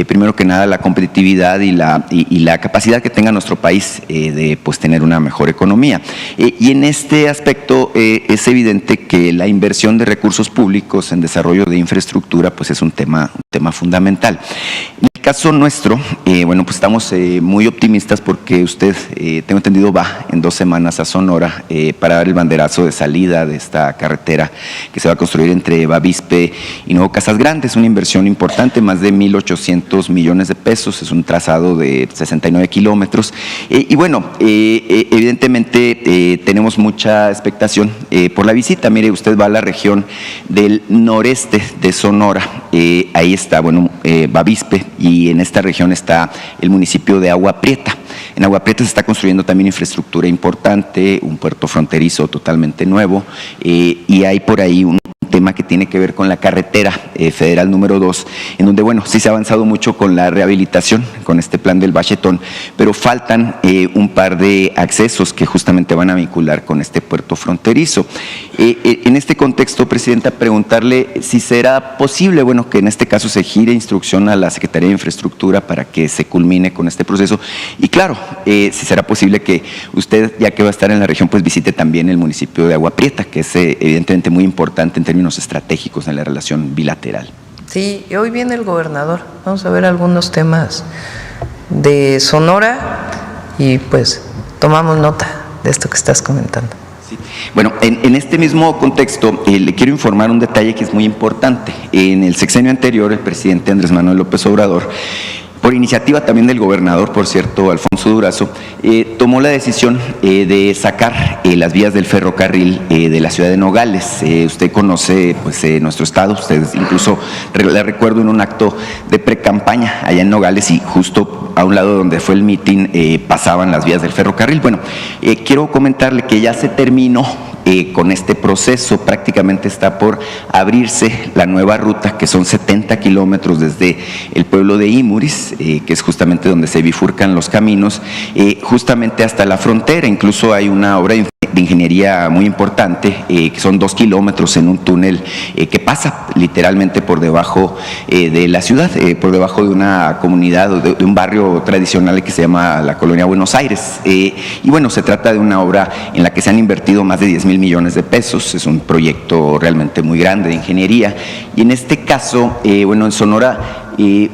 primero que nada, la competitividad y la capacidad que tenga nuestro país de tener una mejor economía. Y en este aspecto es evidente que la inversión de recursos públicos en desarrollo de infraestructura pues es un tema fundamental. En el caso nuestro, pues estamos muy optimistas porque usted, tengo entendido, va en 2 semanas a Sonora para dar el banderazo de salida de esta carretera que se va a construir entre Bavispe y Nuevo Casas Grandes. Una inversión importante, más de 1,800 millones de pesos, es un trazado de 69 kilómetros. Evidentemente tenemos mucha expectación por la visita. Mire, usted va a la región del noreste de Sonora, ahí está, Bavispe, y en esta región está el municipio de Agua Prieta. En Agua Prieta se está construyendo también infraestructura importante, un puerto fronterizo totalmente nuevo, y hay por ahí un tema que tiene que ver con la carretera federal número 2, en donde, sí se ha avanzado mucho con la rehabilitación, con este plan del Bachetón, pero faltan un par de accesos que justamente van a vincular con este puerto fronterizo. En este contexto, Presidenta, preguntarle si será posible, que en este caso se gire instrucción a la Secretaría de Infraestructura para que se culmine con este proceso, y claro, si será posible que usted, ya que va a estar en la región, pues visite también el municipio de Agua Prieta, que es evidentemente muy importante en términos estratégicos en la relación bilateral. Sí, y hoy viene el gobernador. Vamos a ver algunos temas de Sonora y pues tomamos nota de esto que estás comentando. Sí. En este mismo contexto, le quiero informar un detalle que es muy importante. En el sexenio anterior, el presidente Andrés Manuel López Obrador, por iniciativa también del gobernador, por cierto, Alfonso Durazo, tomó la decisión de sacar las vías del ferrocarril de la ciudad de Nogales. Usted conoce nuestro estado, usted incluso le recuerdo en un acto de precampaña allá en Nogales, y justo a un lado donde fue el mitin pasaban las vías del ferrocarril. Quiero comentarle que ya se terminó con este proceso prácticamente está por abrirse la nueva ruta, que son 70 kilómetros desde el pueblo de Imuris, que es justamente donde se bifurcan los caminos, justamente hasta la frontera. Incluso hay una obra de ingeniería muy importante, que son 2 kilómetros en un túnel que pasa literalmente por debajo de la ciudad, por debajo de una comunidad, de un barrio tradicional que se llama la Colonia Buenos Aires. Y bueno, se trata de una obra en la que se han invertido más de 10,000 millones de pesos. Es un proyecto realmente muy grande de ingeniería. Y en este caso, bueno, en Sonora,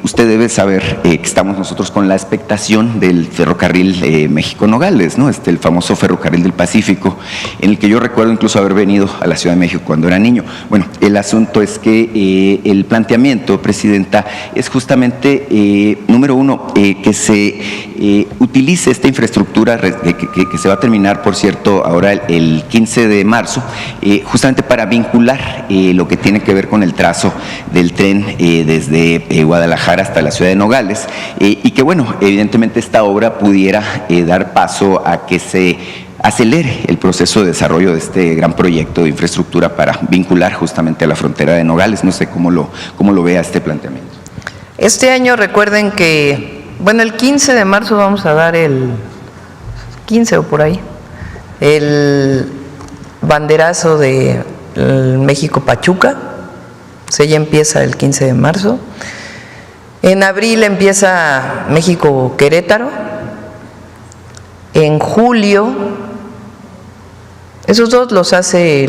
usted debe saber que estamos nosotros con la expectación del ferrocarril México-Nogales, ¿no? El famoso ferrocarril del Pacífico, en el que yo recuerdo incluso haber venido a la Ciudad de México cuando era niño. Bueno, el asunto es que el planteamiento, Presidenta, es justamente, número uno, que se utilice esta infraestructura que se va a terminar, por cierto, ahora el 15 de marzo, justamente para vincular lo que tiene que ver con el trazo del tren desde Guadalajara hasta la ciudad de Nogales, y que bueno, evidentemente esta obra pudiera dar paso a que se acelere el proceso de desarrollo de este gran proyecto de infraestructura para vincular justamente a la frontera de Nogales. No sé cómo lo vea este planteamiento. Este año recuerden que, bueno, el 15 de marzo vamos a dar el 15 o por ahí, el banderazo de México-Pachuca. Se ya empieza el 15 de marzo. En abril empieza México-Querétaro. En julio, esos dos los hace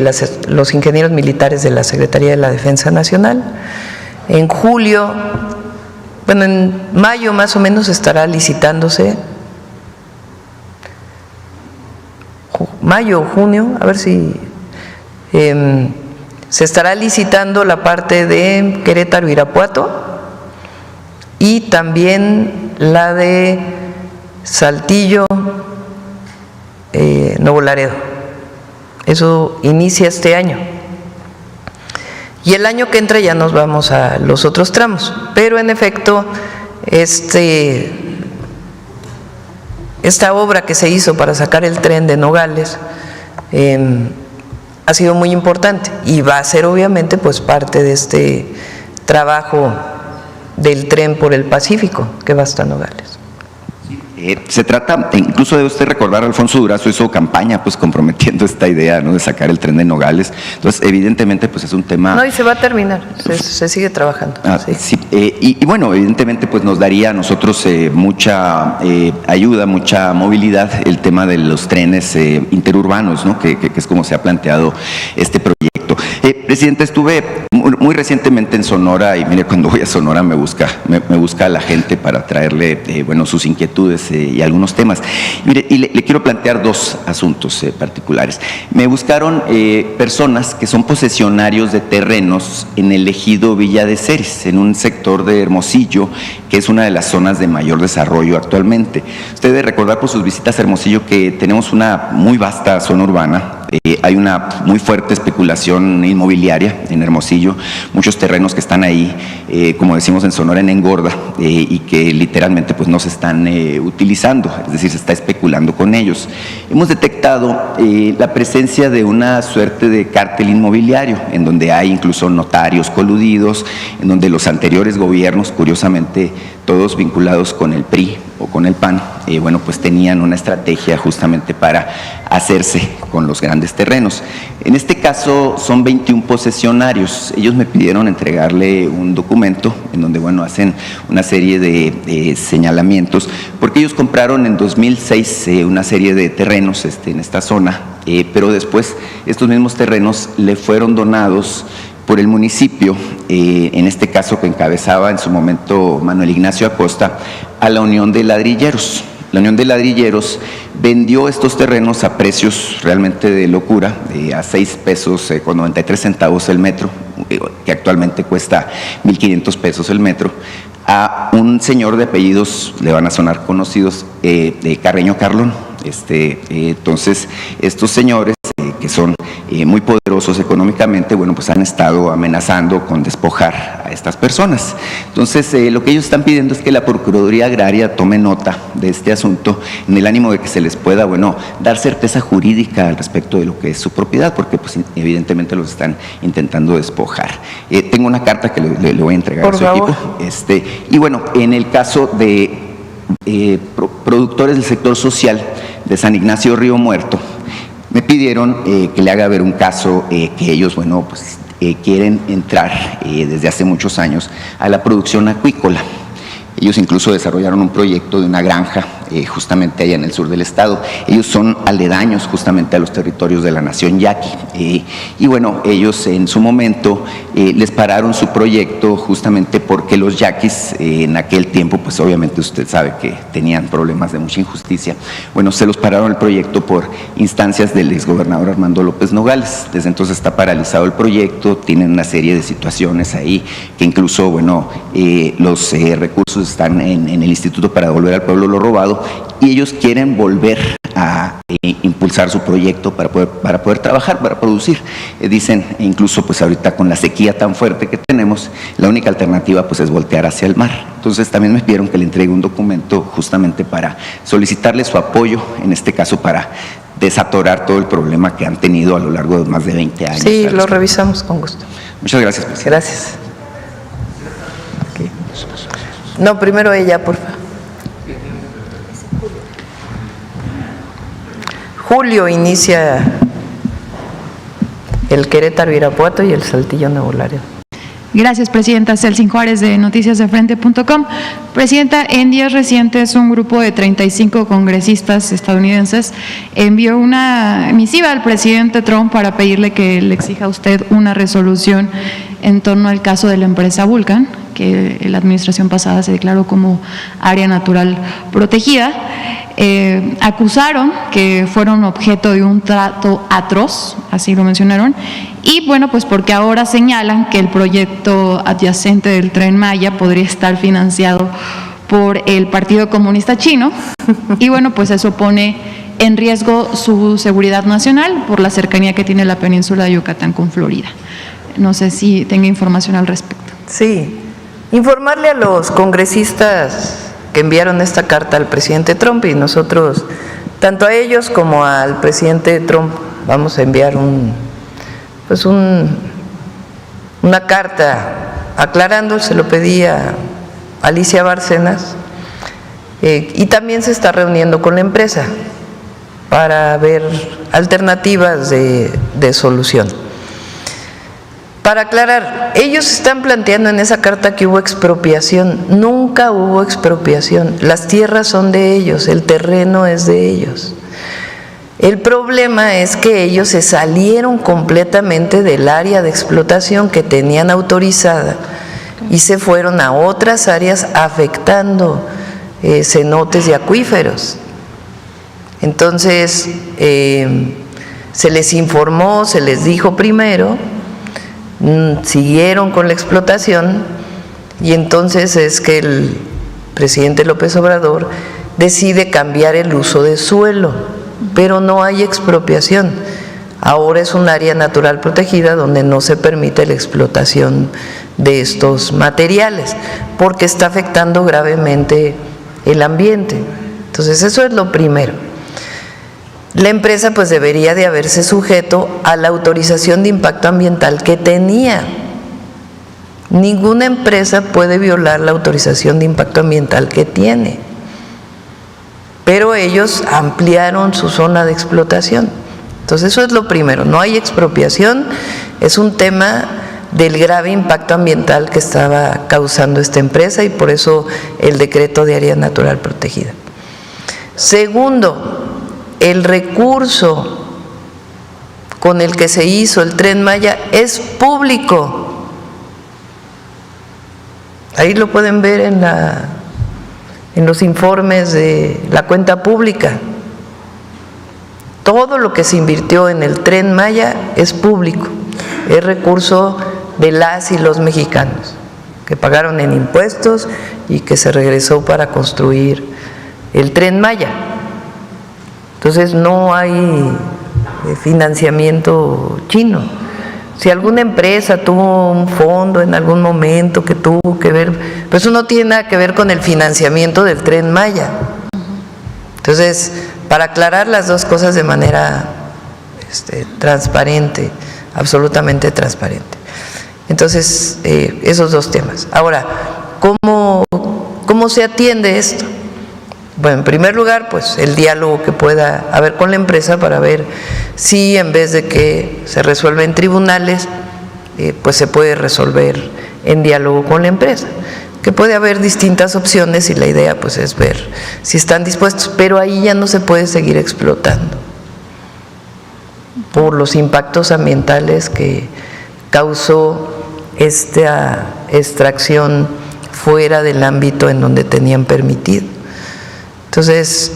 los ingenieros militares de la Secretaría de la Defensa Nacional. En julio, bueno, en mayo más o menos estará licitándose, mayo o junio, a ver si se estará licitando la parte de Querétaro-Irapuato y también la de Saltillo, Nuevo Laredo. Eso esta este año. Y el año que entra ya nos vamos a los otros tramos. Pero en efecto, esta obra que se hizo para sacar el tren de Nogales ha sido muy importante y va a ser obviamente pues parte de este trabajo del tren por el Pacífico que va hasta Nogales. Se trata, incluso debe usted recordar, Alfonso Durazo hizo campaña pues comprometiendo esta idea, ¿no?, de sacar el tren de Nogales. Entonces, evidentemente, pues es un tema… No, y se va a terminar, se sigue trabajando. Sí. Sí. Y bueno, evidentemente pues nos daría a nosotros mucha ayuda, mucha movilidad el tema de los trenes interurbanos, ¿no?, que es como se ha planteado este proyecto. Presidente, estuve muy recientemente en Sonora y mire, cuando voy a Sonora me busca la gente para traerle bueno, sus inquietudes y algunos temas. Mire, y le quiero plantear dos asuntos particulares. Me buscaron personas que son posesionarios de terrenos en el ejido Villa de Ceres, en un sector de Hermosillo, que es una de las zonas de mayor desarrollo actualmente. Usted debe recordar por sus visitas a Hermosillo que tenemos una muy vasta zona urbana. Hay una muy fuerte especulación inmobiliaria en Hermosillo, muchos terrenos que están ahí, como decimos en Sonora, en engorda, y que literalmente pues no se están utilizando, es decir, se está especulando con ellos. Hemos detectado la presencia de una suerte de cártel inmobiliario, en donde hay incluso notarios coludidos, en donde los anteriores gobiernos, curiosamente, todos vinculados con el PRI o con el PAN, bueno, pues tenían una estrategia justamente para hacerse con los grandes terrenos. En este caso son 21 posesionarios. Ellos me pidieron entregarle un documento en donde, bueno, hacen una serie de señalamientos, porque ellos compraron en 2006 una serie de terrenos en esta zona, pero después estos mismos terrenos le fueron donados por el municipio, en este caso que encabezaba en su momento Manuel Ignacio Acosta, a la Unión de Ladrilleros. La Unión de Ladrilleros vendió estos terrenos a precios realmente de locura, a 6 pesos con 93 centavos el metro, que actualmente cuesta 1,500 pesos el metro, a un señor de apellidos, le van a sonar conocidos, de Carreño Carlón. Entonces, estos señores que son muy poderosos económicamente, bueno, pues han estado amenazando con despojar a estas personas. Entonces, lo que ellos están pidiendo es que la Procuraduría Agraria tome nota de este asunto en el ánimo de que se les pueda, bueno, dar certeza jurídica al respecto de lo que es su propiedad, porque pues evidentemente los están intentando despojar. Tengo una carta que le voy a entregar por a su favor. equipo. Y bueno, en el caso de productores del sector social de San Ignacio Río Muerto, me pidieron que le haga ver un caso que ellos, bueno, pues quieren entrar desde hace muchos años a la producción acuícola. Ellos incluso desarrollaron un proyecto de una granja justamente allá en el sur del estado. Ellos son aledaños justamente a los territorios de la nación yaqui. Y bueno, ellos en su momento les pararon su proyecto justamente porque los yaquis en aquel tiempo, pues obviamente usted sabe que tenían problemas de mucha injusticia. Bueno, se los pararon el proyecto por instancias del exgobernador Armando López Nogales. Desde entonces está paralizado el proyecto, tienen una serie de situaciones ahí que incluso, bueno, los recursos están en el Instituto para Devolver al Pueblo lo Robado, y ellos quieren volver a impulsar su proyecto para poder trabajar, para producir. Dicen, incluso pues ahorita con la sequía tan fuerte que tenemos, la única alternativa pues es voltear hacia el mar. Entonces también me pidieron que le entregue un documento justamente para solicitarle su apoyo, en este caso para desatorar todo el problema que han tenido a lo largo de más de 20 años. Sí, lo revisamos con gusto. Muchas gracias, presidente. Gracias. Okay. No, primero ella, por favor. Julio inicia el Querétaro Irapuato y el Saltillo Nuevo Laredo. Gracias, Presidenta. Celsin Juárez, de noticiasdefrente.com. Presidenta, en días recientes un grupo de 35 congresistas estadounidenses envió una misiva al presidente Trump para pedirle que le exija a usted una resolución en torno al caso de la empresa Vulcan, que en la administración pasada se declaró como área natural protegida. Acusaron que fueron objeto de un trato atroz, así lo mencionaron, y bueno, pues porque ahora señalan que el proyecto adyacente del Tren Maya podría estar financiado por el Partido Comunista Chino, y bueno, pues eso pone en riesgo su seguridad nacional por la cercanía que tiene la península de Yucatán con Florida. No sé si tenga información al respecto. Sí, informarle a los congresistas que enviaron esta carta al presidente Trump, y nosotros, tanto a ellos como al presidente Trump, vamos a enviar una carta aclarando, se lo pedí a Alicia Bárcenas, y también se está reuniendo con la empresa para ver alternativas de solución. Para aclarar, ellos están planteando en esa carta que hubo expropiación. Nunca hubo expropiación. Las tierras son de ellos, el terreno es de ellos. El problema es que ellos se salieron completamente del área de explotación que tenían autorizada y se fueron a otras áreas afectando cenotes y acuíferos. Entonces, se les informó, se les dijo primero, siguieron con la explotación, y entonces es que el presidente López Obrador decide cambiar el uso de suelo, pero no hay expropiación. Ahora es un área natural protegida donde no se permite la explotación de estos materiales porque está afectando gravemente el ambiente. Entonces eso es lo primero. La empresa pues debería de haberse sujeto a la autorización de impacto ambiental que tenía. Ninguna empresa puede violar la autorización de impacto ambiental que tiene. Pero ellos ampliaron su zona de explotación. Entonces eso es lo primero, no hay expropiación, es un tema del grave impacto ambiental que estaba causando esta empresa y por eso el decreto de área natural protegida. Segundo, el recurso con el que se hizo el Tren Maya es público. Ahí lo pueden ver en los informes de la cuenta pública. Todo lo que se invirtió en el Tren Maya es público, es recurso de las y los mexicanos que pagaron en impuestos y que se regresó para construir el Tren Maya. Entonces no hay financiamiento chino, Si alguna empresa tuvo un fondo en algún momento que tuvo que ver, pues eso no tiene nada que ver con el financiamiento del Tren Maya. Entonces, para aclarar las dos cosas de manera transparente, absolutamente transparente. Entonces, esos dos temas. Ahora, ¿cómo se atiende esto? Bueno, en primer lugar, pues el diálogo que pueda haber con la empresa para ver si en vez de que se resuelva en tribunales, pues se puede resolver en diálogo con la empresa. Que puede haber distintas opciones y la idea pues es ver si están dispuestos, pero ahí ya no se puede seguir explotando por los impactos ambientales que causó esta extracción fuera del ámbito en donde tenían permitido. Entonces,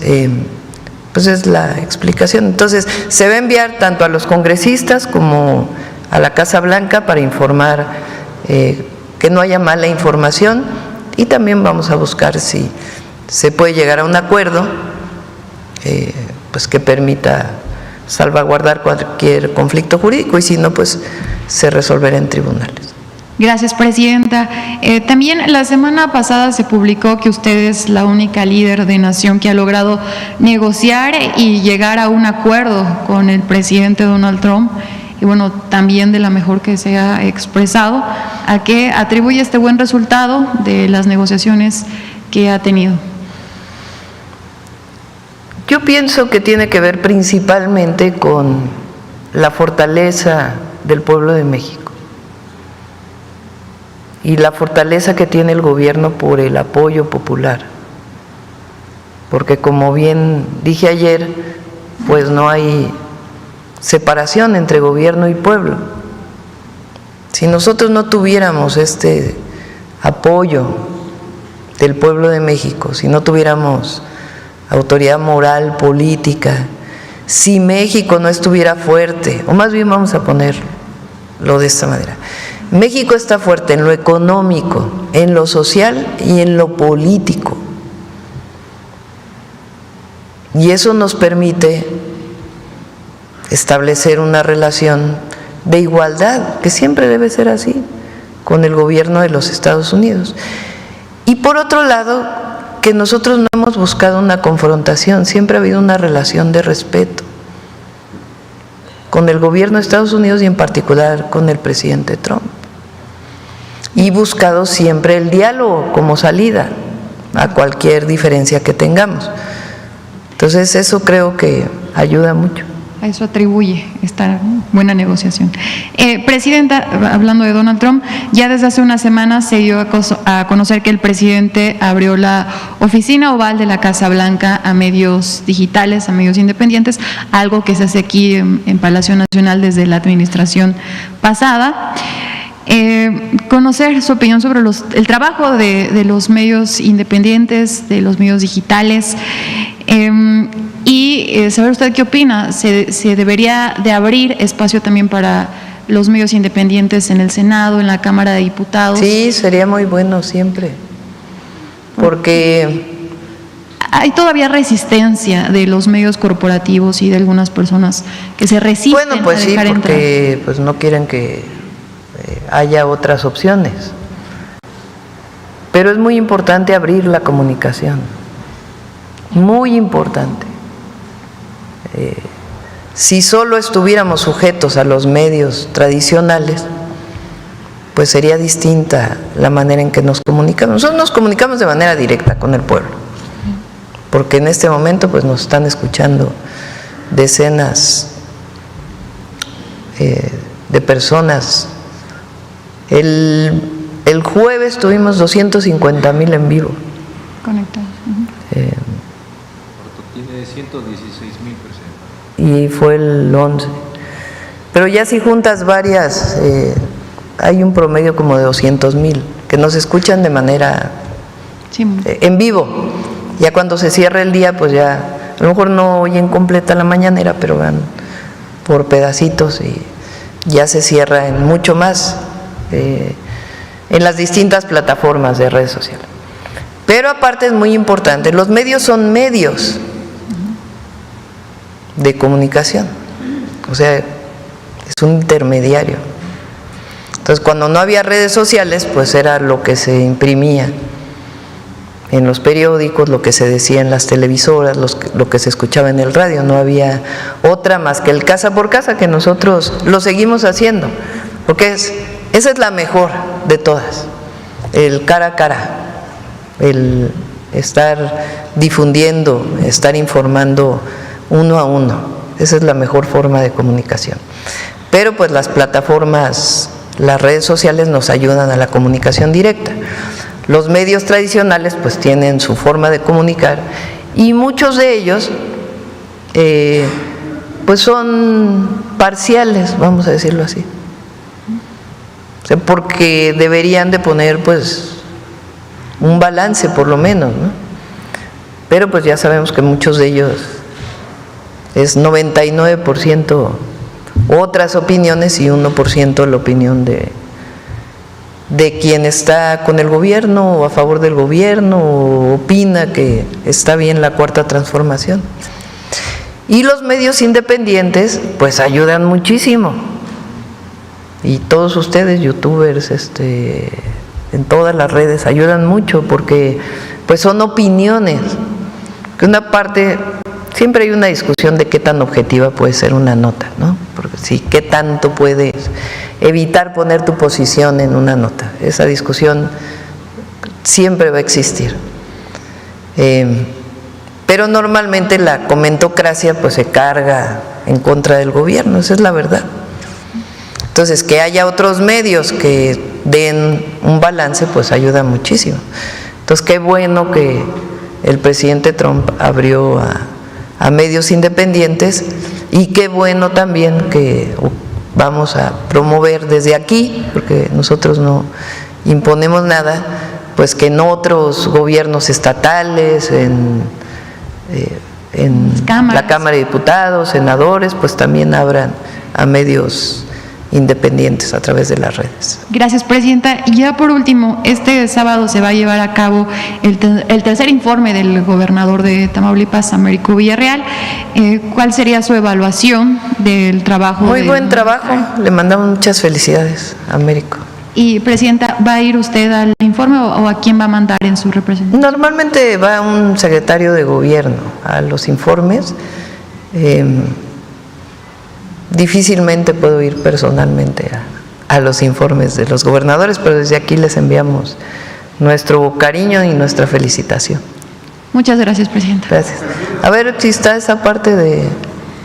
pues es la explicación. Entonces, se va a enviar tanto a los congresistas como a la Casa Blanca para informar que no haya mala información, y también vamos a buscar si se puede llegar a un acuerdo pues que permita salvaguardar cualquier conflicto jurídico, y si no, pues se resolverá en tribunales. Gracias, Presidenta. También la semana pasada se publicó que usted es la única líder de nación que ha logrado negociar y llegar a un acuerdo con el presidente Donald Trump, y bueno, también de la mejor que se ha expresado. ¿A qué atribuye este buen resultado de las negociaciones que ha tenido? Yo pienso que tiene que ver principalmente con la fortaleza del pueblo de México y la fortaleza que tiene el gobierno por el apoyo popular, porque como bien dije ayer, pues no hay separación entre gobierno y pueblo. Si nosotros no tuviéramos este apoyo del pueblo de México, si no tuviéramos autoridad moral, política, si México no estuviera fuerte, o más bien vamos a ponerlo de esta manera, México está fuerte en lo económico, en lo social y en lo político. Y eso nos permite establecer una relación de igualdad, que siempre debe ser así, con el gobierno de los Estados Unidos. Y por otro lado, que nosotros no hemos buscado una confrontación, siempre ha habido una relación de respeto con el gobierno de Estados Unidos y en particular con el presidente Trump. Y buscado siempre el diálogo como salida a cualquier diferencia que tengamos. Entonces eso creo que ayuda mucho. A eso atribuye esta buena negociación. Presidenta, hablando de Donald Trump, ya desde hace unas semanas se dio a conocer que el presidente abrió la oficina oval de la Casa Blanca a medios digitales, a medios independientes, algo que se hace aquí en Palacio Nacional desde la administración pasada. Conocer su opinión sobre el trabajo de los medios independientes, de los medios digitales, y saber usted qué opina. ¿Se debería de abrir espacio también para los medios independientes en el Senado, en la Cámara de Diputados? Sí, sería muy bueno siempre, porque hay todavía resistencia de los medios corporativos y de algunas personas que se resisten a dejar entrar. Porque pues no quieren que haya otras opciones. Pero es muy importante abrir la comunicación, muy importante. Si solo estuviéramos sujetos a los medios tradicionales, pues sería distinta la manera en que nos comunicamos. Nosotros nos comunicamos de manera directa con el pueblo, porque en este momento pues nos están escuchando decenas de personas. El jueves tuvimos 250,000 en vivo. Conectados. Tiene 116,000 personas. Y fue el 11. Pero ya si juntas varias, hay un promedio como de 200,000 que nos escuchan de manera en vivo. Ya cuando se cierra el día, pues ya, a lo mejor no oyen completa la mañanera, pero van por pedacitos y ya se cierra en mucho más. En las distintas plataformas de redes sociales. Pero aparte es muy importante, los medios son medios de comunicación, o sea, es un intermediario. Entonces, cuando no había redes sociales, pues era lo que se imprimía en los periódicos, lo que se decía en las televisoras, lo que se escuchaba en el radio. No había otra más que el casa por casa, que nosotros lo seguimos haciendo, porque esa es la mejor de todas, el cara a cara, el estar difundiendo, estar informando uno a uno. Esa es la mejor forma de comunicación. Pero pues las plataformas, las redes sociales nos ayudan a la comunicación directa. Los medios tradicionales pues tienen su forma de comunicar y muchos de ellos pues son parciales, vamos a decirlo así. O sea, porque deberían de poner pues un balance por lo menos, ¿no? Pero pues ya sabemos que muchos de ellos es 99% otras opiniones y 1% la opinión de quien está con el gobierno o a favor del gobierno o opina que está bien la cuarta transformación. Y los medios independientes pues ayudan muchísimo. Y todos ustedes, youtubers, en todas las redes ayudan mucho porque pues son opiniones. Que una parte, siempre hay una discusión de qué tan objetiva puede ser una nota, ¿no? Porque sí, qué tanto puedes evitar poner tu posición en una nota. Esa discusión siempre va a existir. Pero normalmente la comentocracia pues se carga en contra del gobierno, esa es la verdad. Entonces, que haya otros medios que den un balance pues ayuda muchísimo. Entonces, qué bueno que el presidente Trump abrió a medios independientes y qué bueno también que vamos a promover desde aquí, porque nosotros no imponemos nada, pues que en otros gobiernos estatales, en la Cámara de Diputados, senadores, pues también abran a medios independientes a través de las redes. Gracias, Presidenta. Y ya por último, este sábado se va a llevar a cabo el tercer informe del gobernador de Tamaulipas, Américo Villarreal. ¿Cuál sería su evaluación del trabajo? Muy buen trabajo, le mandamos muchas felicidades a Américo. Y, Presidenta, ¿va a ir usted al informe o a quién va a mandar en su representación? Normalmente va un secretario de gobierno a los informes. Difícilmente puedo ir personalmente a los informes de los gobernadores, pero desde aquí les enviamos nuestro cariño y nuestra felicitación. Muchas gracias, Presidenta. Gracias. A ver si está esa parte de...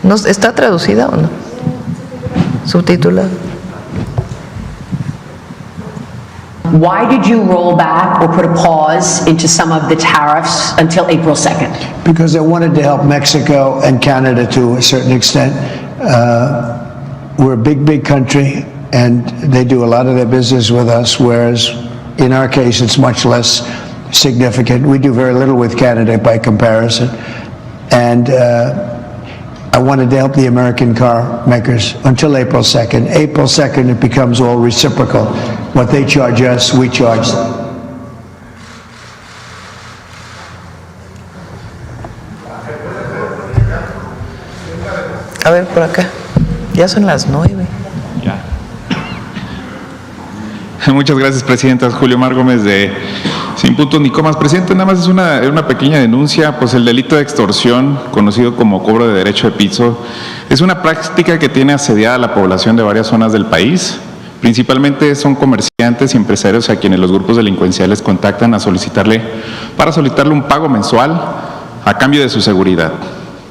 ¿no está traducida o no? ¿Subtitulada? Why did you roll back or put a pause into some of the tariffs until April 2nd? Because I wanted to help Mexico and Canada to a certain extent. We're a big country, and they do a lot of their business with us, whereas in our case, it's much less significant. We do very little with Canada by comparison. And I wanted to help the American car makers until April 2nd. April 2nd, it becomes all reciprocal. What they charge us, we charge them. A ver, por acá. Ya son las 9. Ya. Muchas gracias, Presidenta. Julio Mar Gómez de Sin Puntos ni Comas. Presidente, nada más es una pequeña denuncia, pues el delito de extorsión, conocido como cobro de derecho de piso, es una práctica que tiene asediada a la población de varias zonas del país. Principalmente son comerciantes y empresarios a quienes los grupos delincuenciales contactan para solicitarle un pago mensual a cambio de su seguridad.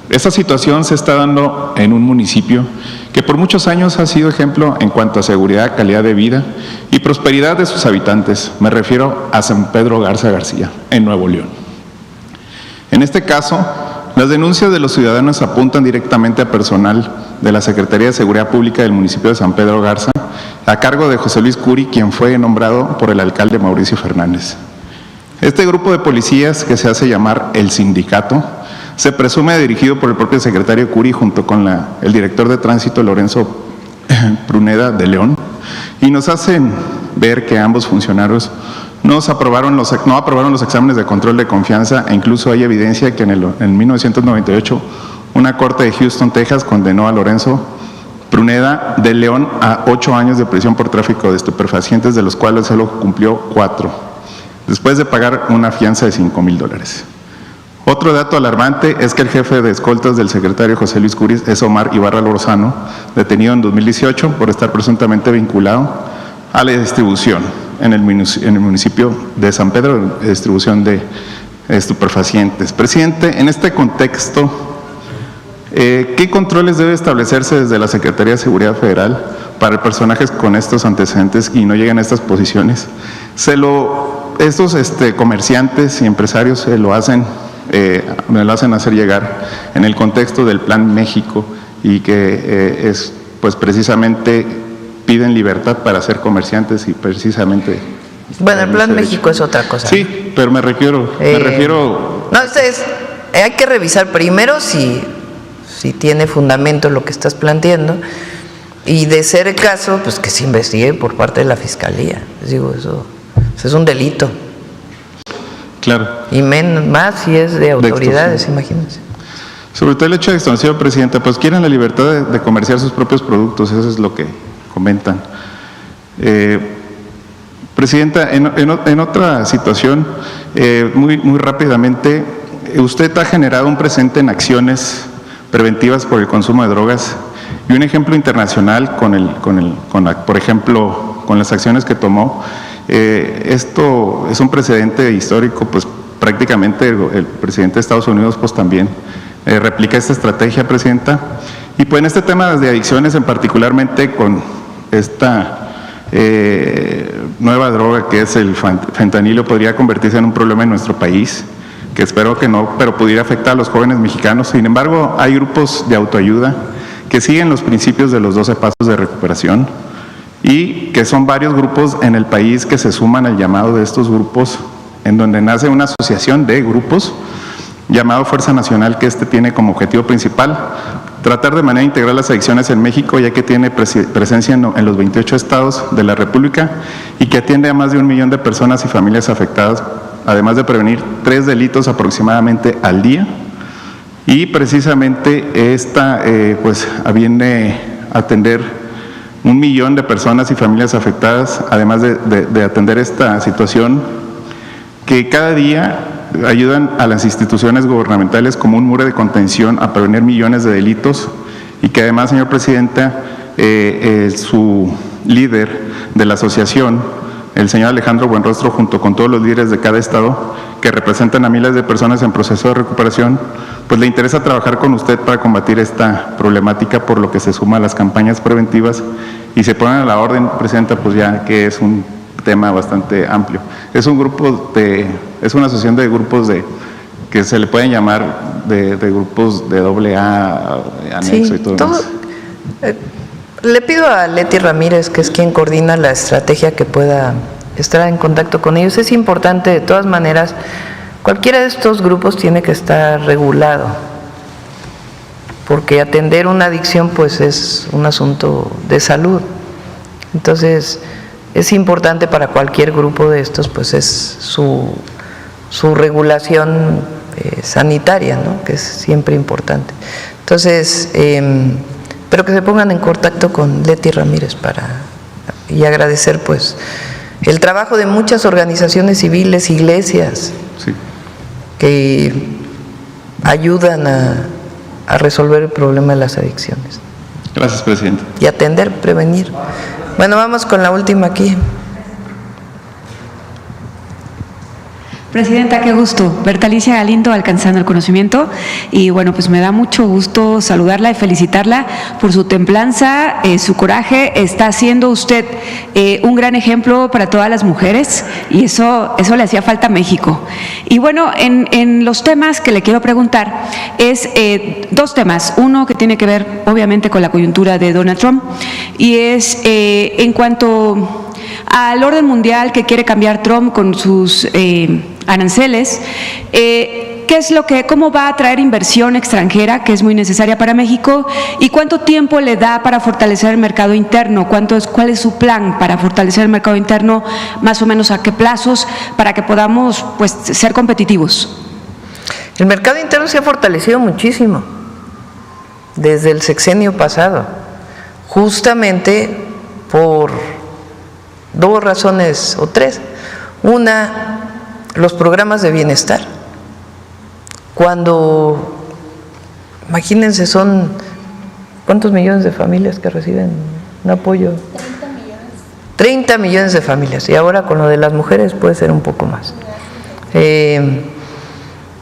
Esta situación se está dando en un municipio que por muchos años ha sido ejemplo en cuanto a seguridad, calidad de vida y prosperidad de sus habitantes. Me refiero a San Pedro Garza García, en Nuevo León. En este caso, las denuncias de los ciudadanos apuntan directamente a personal de la Secretaría de Seguridad Pública del municipio de San Pedro Garza, a cargo de José Luis Curi, quien fue nombrado por el alcalde Mauricio Fernández. Este grupo de policías, que se hace llamar el sindicato, se presume dirigido por el propio secretario Curi junto con el director de tránsito Lorenzo Pruneda de León, y nos hacen ver que ambos funcionarios no aprobaron los exámenes de control de confianza, e incluso hay evidencia que en 1998 una corte de Houston, Texas, condenó a Lorenzo Pruneda de León a 8 años de prisión por tráfico de estupefacientes, de los cuales solo cumplió 4, después de pagar una fianza de $5,000. Otro dato alarmante es que el jefe de escoltas del secretario José Luis Curis es Omar Ibarra Lozano, detenido en 2018 por estar presuntamente vinculado a la distribución en el municipio de San Pedro, distribución de estupefacientes. Presidente, en este contexto, ¿qué controles debe establecerse desde la Secretaría de Seguridad Federal para personajes con estos antecedentes y no lleguen a estas posiciones? Estos comerciantes y empresarios me lo hacen hacer llegar en el contexto del Plan México y que pues precisamente piden libertad para ser comerciantes y precisamente... Bueno, el Plan México es otra cosa. Sí, pero me refiero... No, hay que revisar primero si tiene fundamento lo que estás planteando, y de ser el caso, pues que se investigue por parte de la Fiscalía. Les digo, eso es un delito. Claro. Y más si es de autoridades, imagínense. Sobre todo el hecho de extorsión, Presidenta, pues quieren la libertad de comerciar sus propios productos, eso es lo que comentan. Presidenta, en otra situación, muy rápidamente, usted ha generado un presente en acciones preventivas por el consumo de drogas y un ejemplo internacional por ejemplo, con las acciones que tomó. Esto es un precedente histórico, pues prácticamente el presidente de Estados Unidos pues también replica esta estrategia, Presidenta. Y pues en este tema de adicciones, en particularmente con esta nueva droga que es el fentanilo, podría convertirse en un problema en nuestro país, que espero que no, pero pudiera afectar a los jóvenes mexicanos. Sin embargo, hay grupos de autoayuda que siguen los principios de los 12 pasos de recuperación y que son varios grupos en el país que se suman al llamado de estos grupos, en donde nace una asociación de grupos llamado Fuerza Nacional, que tiene como objetivo principal tratar de manera integral las adicciones en México, ya que tiene presencia en los 28 estados de la República y que atiende a más de 1 millón de personas y familias afectadas, además de prevenir 3 delitos aproximadamente al día. Y precisamente esta pues viene a atender 1 millón de personas y familias afectadas, además de atender esta situación, que cada día ayudan a las instituciones gubernamentales como un muro de contención a prevenir millones de delitos, y que además, señor Presidente, su líder de la asociación, el señor Alejandro Buenrostro, junto con todos los líderes de cada estado que representan a miles de personas en proceso de recuperación, pues le interesa trabajar con usted para combatir esta problemática, por lo que se suma a las campañas preventivas y se ponen a la orden, Presidenta, pues ya que es un tema bastante amplio. Es una asociación de grupos que se le pueden llamar de grupos de AA, anexo, sí, y todo más. Le pido a Leti Ramírez, que es quien coordina la estrategia, que pueda estar en contacto con ellos. Es importante, de todas maneras, cualquiera de estos grupos tiene que estar regulado, porque atender una adicción pues es un asunto de salud. Entonces, es importante para cualquier grupo de estos, pues es su regulación sanitaria, ¿no? Que es siempre importante. Entonces, pero que se pongan en contacto con Leti Ramírez y agradecer pues el trabajo de muchas organizaciones civiles, iglesias, sí, que ayudan a resolver el problema de las adicciones. Gracias, Presidente. Y atender, prevenir. Bueno, vamos con la última aquí. Presidenta, qué gusto. Bertalicia Galindo, Alcanzando el Conocimiento. Y bueno, pues me da mucho gusto saludarla y felicitarla por su templanza, su coraje. Está haciendo usted un gran ejemplo para todas las mujeres, y eso le hacía falta a México. Y bueno, en los temas que le quiero preguntar es 2 temas. Uno que tiene que ver obviamente con la coyuntura de Donald Trump, y es en cuanto al orden mundial que quiere cambiar Trump con sus aranceles, cómo va a atraer inversión extranjera, que es muy necesaria para México, y cuánto tiempo le da para fortalecer el mercado interno, cuál es su plan para fortalecer el mercado interno, más o menos a qué plazos, para que podamos pues ser competitivos. El mercado interno se ha fortalecido muchísimo desde el sexenio pasado. justamente por dos razones o tres. Una, los programas de bienestar. Cuando, imagínense, son, ¿cuántos millones de familias que reciben un apoyo? 30 millones de familias, y ahora con lo de las mujeres puede ser un poco más.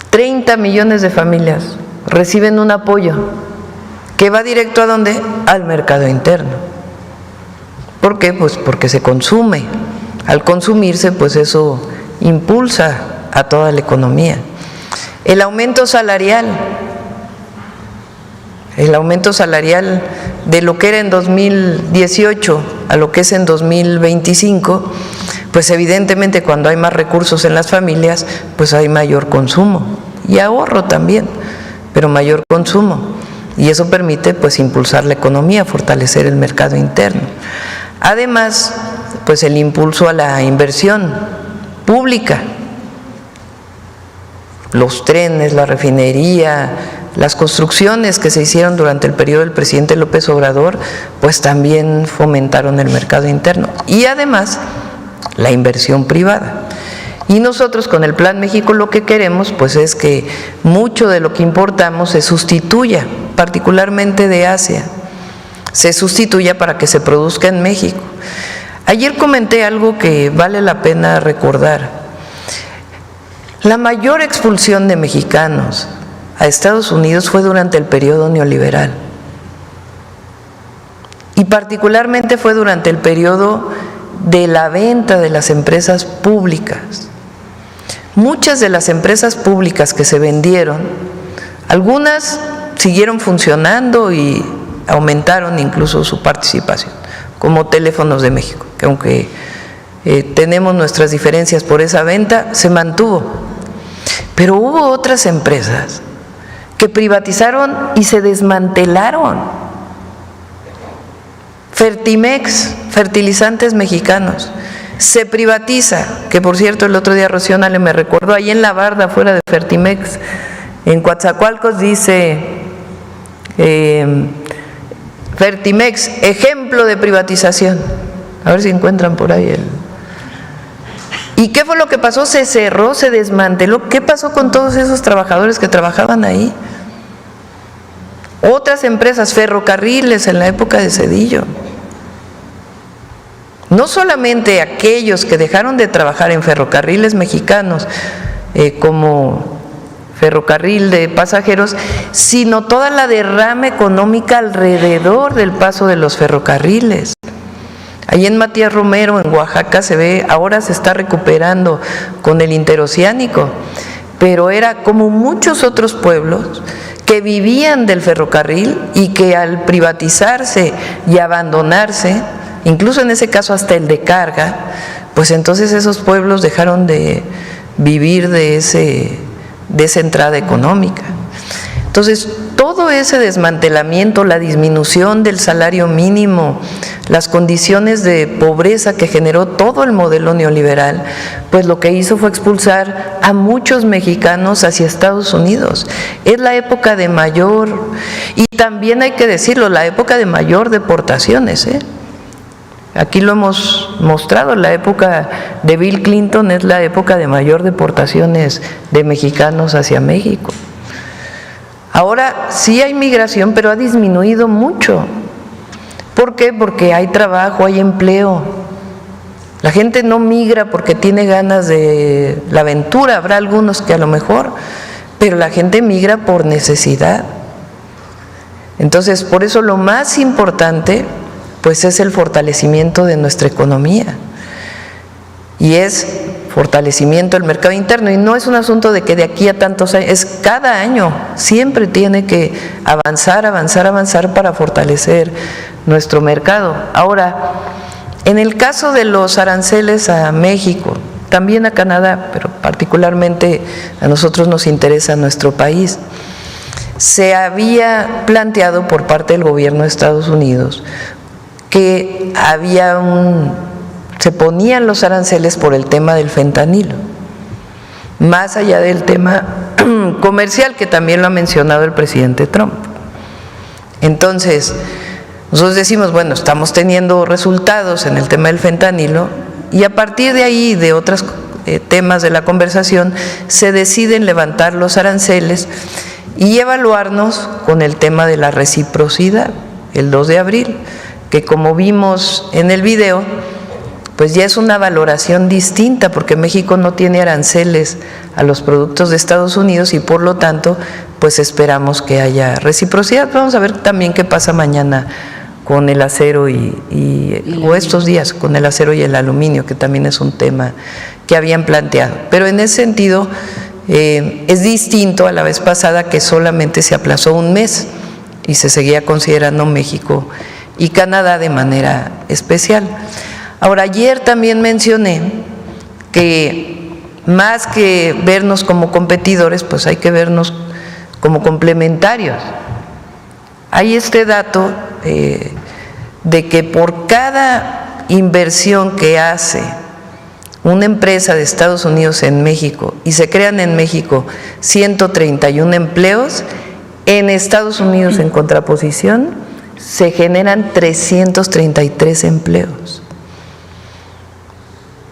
30 millones de familias reciben un apoyo que va directo ¿a dónde? Al mercado interno. ¿Por qué? Pues porque se consume. Al consumirse, pues eso impulsa a toda la economía. El aumento salarial de lo que era en 2018 a lo que es en 2025, pues evidentemente cuando hay más recursos en las familias, pues hay mayor consumo y ahorro también, pero mayor consumo. Y eso permite pues impulsar la economía, fortalecer el mercado interno. Además, pues el impulso a la inversión pública, los trenes, la refinería, las construcciones que se hicieron durante el periodo del presidente López Obrador, pues también fomentaron el mercado interno. Y además, la inversión privada. Y nosotros con el Plan México lo que queremos pues es que mucho de lo que importamos se sustituya, particularmente de Asia, se sustituya para que se produzca en México. Ayer comenté algo que vale la pena recordar. La mayor expulsión de mexicanos a Estados Unidos fue durante el periodo neoliberal. Y particularmente fue durante el periodo de la venta de las empresas públicas. Muchas de las empresas públicas que se vendieron, algunas siguieron funcionando y aumentaron incluso su participación, como Teléfonos de México, que aunque tenemos nuestras diferencias por esa venta, se mantuvo. Pero hubo otras empresas que privatizaron y se desmantelaron. Fertimex, Fertilizantes Mexicanos, se privatiza, que por cierto el otro día Rocío Nale me recordó, ahí en la barda fuera de Fertimex, en Coatzacoalcos dice Fertimex, ejemplo de privatización. A ver si encuentran por ahí el... ¿Y qué fue lo que pasó? Se cerró, se desmanteló. ¿Qué pasó con todos esos trabajadores que trabajaban ahí? Otras empresas, ferrocarriles en la época de Zedillo. No solamente aquellos que dejaron de trabajar en ferrocarriles mexicanos, como ferrocarril de pasajeros, sino toda la derrama económica alrededor del paso de los ferrocarriles. Allí en Matías Romero, en Oaxaca, se ve, ahora se está recuperando con el interoceánico, pero era como muchos otros pueblos que vivían del ferrocarril y que al privatizarse y abandonarse, incluso en ese caso hasta el de carga, pues entonces esos pueblos dejaron de vivir de esa entrada económica. Entonces, todo ese desmantelamiento, la disminución del salario mínimo, las condiciones de pobreza que generó todo el modelo neoliberal, pues lo que hizo fue expulsar a muchos mexicanos hacia Estados Unidos. Es la época de mayor, y también hay que decirlo, la época de mayor deportaciones, Aquí lo hemos mostrado, la época de Bill Clinton es la época de mayor deportaciones de mexicanos hacia México. Ahora sí hay migración, pero ha disminuido mucho. ¿Por qué? Porque hay trabajo, hay empleo. La gente no migra porque tiene ganas de la aventura, habrá algunos que a lo mejor, pero la gente migra por necesidad. Entonces, por eso lo más importante pues es el fortalecimiento de nuestra economía y es fortalecimiento del mercado interno, y no es un asunto de que de aquí a tantos años, es cada año, siempre tiene que avanzar para fortalecer nuestro mercado. Ahora, en el caso de los aranceles a México, también a Canadá, pero particularmente a nosotros nos interesa nuestro país, se había planteado por parte del gobierno de Estados Unidos que se ponían los aranceles por el tema del fentanilo, más allá del tema comercial que también lo ha mencionado el presidente Trump. Entonces, nosotros decimos, bueno, estamos teniendo resultados en el tema del fentanilo y a partir de ahí, de otros temas de la conversación, se deciden levantar los aranceles y evaluarnos con el tema de la reciprocidad, el 2 de abril, que como vimos en el video, pues ya es una valoración distinta porque México no tiene aranceles a los productos de Estados Unidos y por lo tanto pues esperamos que haya reciprocidad. Vamos a ver también qué pasa mañana con el acero o estos días con el acero y el aluminio, que también es un tema que habían planteado. Pero en ese sentido es distinto a la vez pasada, que solamente se aplazó un mes y se seguía considerando México y Canadá de manera especial. Ahora, ayer también mencioné que más que vernos como competidores, pues hay que vernos como complementarios. Hay este dato de que por cada inversión que hace una empresa de Estados Unidos en México y se crean en México 131 empleos, en Estados Unidos, en contraposición, se generan 333 empleos.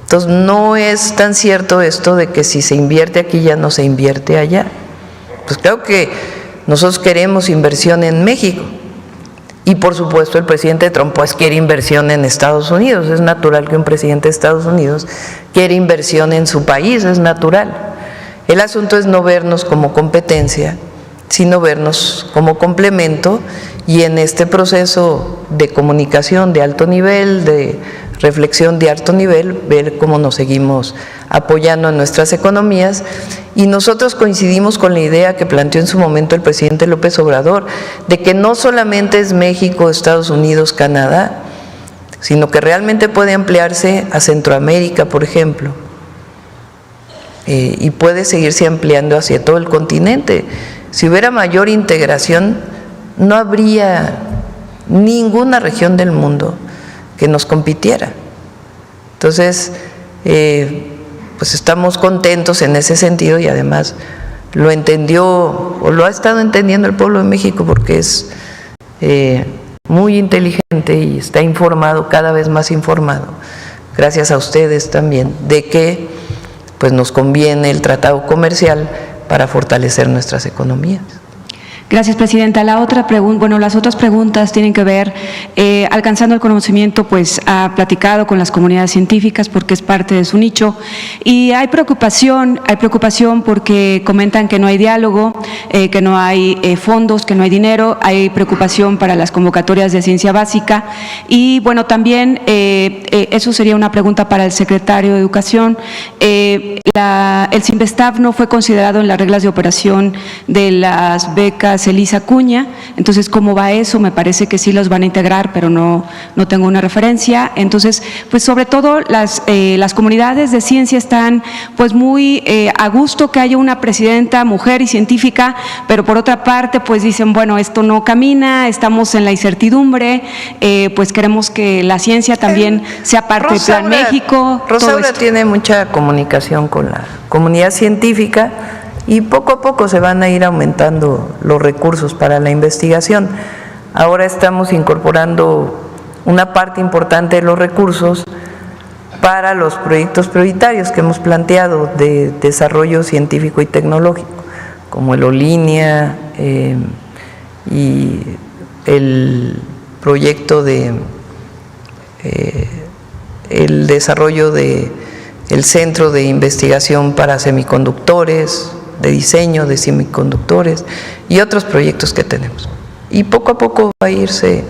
Entonces, no es tan cierto esto de que si se invierte aquí ya no se invierte allá. Pues creo que nosotros queremos inversión en México y por supuesto el presidente Trump pues quiere inversión en Estados Unidos. Es natural que un presidente de Estados Unidos quiera inversión en su país, es natural. El asunto es no vernos como competencia, sino vernos como complemento, y en este proceso de comunicación de alto nivel, de reflexión de alto nivel, ver cómo nos seguimos apoyando en nuestras economías. Y nosotros coincidimos con la idea que planteó en su momento el presidente López Obrador, de que no solamente es México, Estados Unidos, Canadá, sino que realmente puede ampliarse a Centroamérica, por ejemplo, y puede seguirse ampliando hacia todo el continente. Si hubiera mayor integración, no habría ninguna región del mundo que nos compitiera. Entonces, pues estamos contentos en ese sentido, y además lo entendió o lo ha estado entendiendo el pueblo de México, porque es muy inteligente y está informado, cada vez más informado, gracias a ustedes también, de que pues nos conviene el tratado comercial para fortalecer nuestras economías. Gracias, Presidenta. La otra las otras preguntas tienen que ver, alcanzando el conocimiento, pues ha platicado con las comunidades científicas porque es parte de su nicho, y hay preocupación porque comentan que no hay diálogo, que no hay fondos, que no hay dinero, hay preocupación para las convocatorias de ciencia básica, y bueno, también eso sería una pregunta para el secretario de Educación. El CIMBESTAF no fue considerado en las reglas de operación de las becas Elisa Acuña, entonces ¿cómo va eso? Me parece que sí los van a integrar, pero no tengo una referencia. Entonces, pues sobre todo las comunidades de ciencia están pues muy a gusto que haya una presidenta mujer y científica, pero por otra parte pues dicen, bueno, esto no camina, estamos en la incertidumbre, pues queremos que la ciencia también sea parte del Plan México. Rosaura tiene mucha comunicación con la comunidad científica, y poco a poco se van a ir aumentando los recursos para la investigación. Ahora estamos incorporando una parte importante de los recursos para los proyectos prioritarios que hemos planteado de desarrollo científico y tecnológico, como el OLINEA y el proyecto de el desarrollo de el Centro de Investigación para Semiconductores, de diseño de semiconductores y otros proyectos que tenemos. Y poco a poco va a irse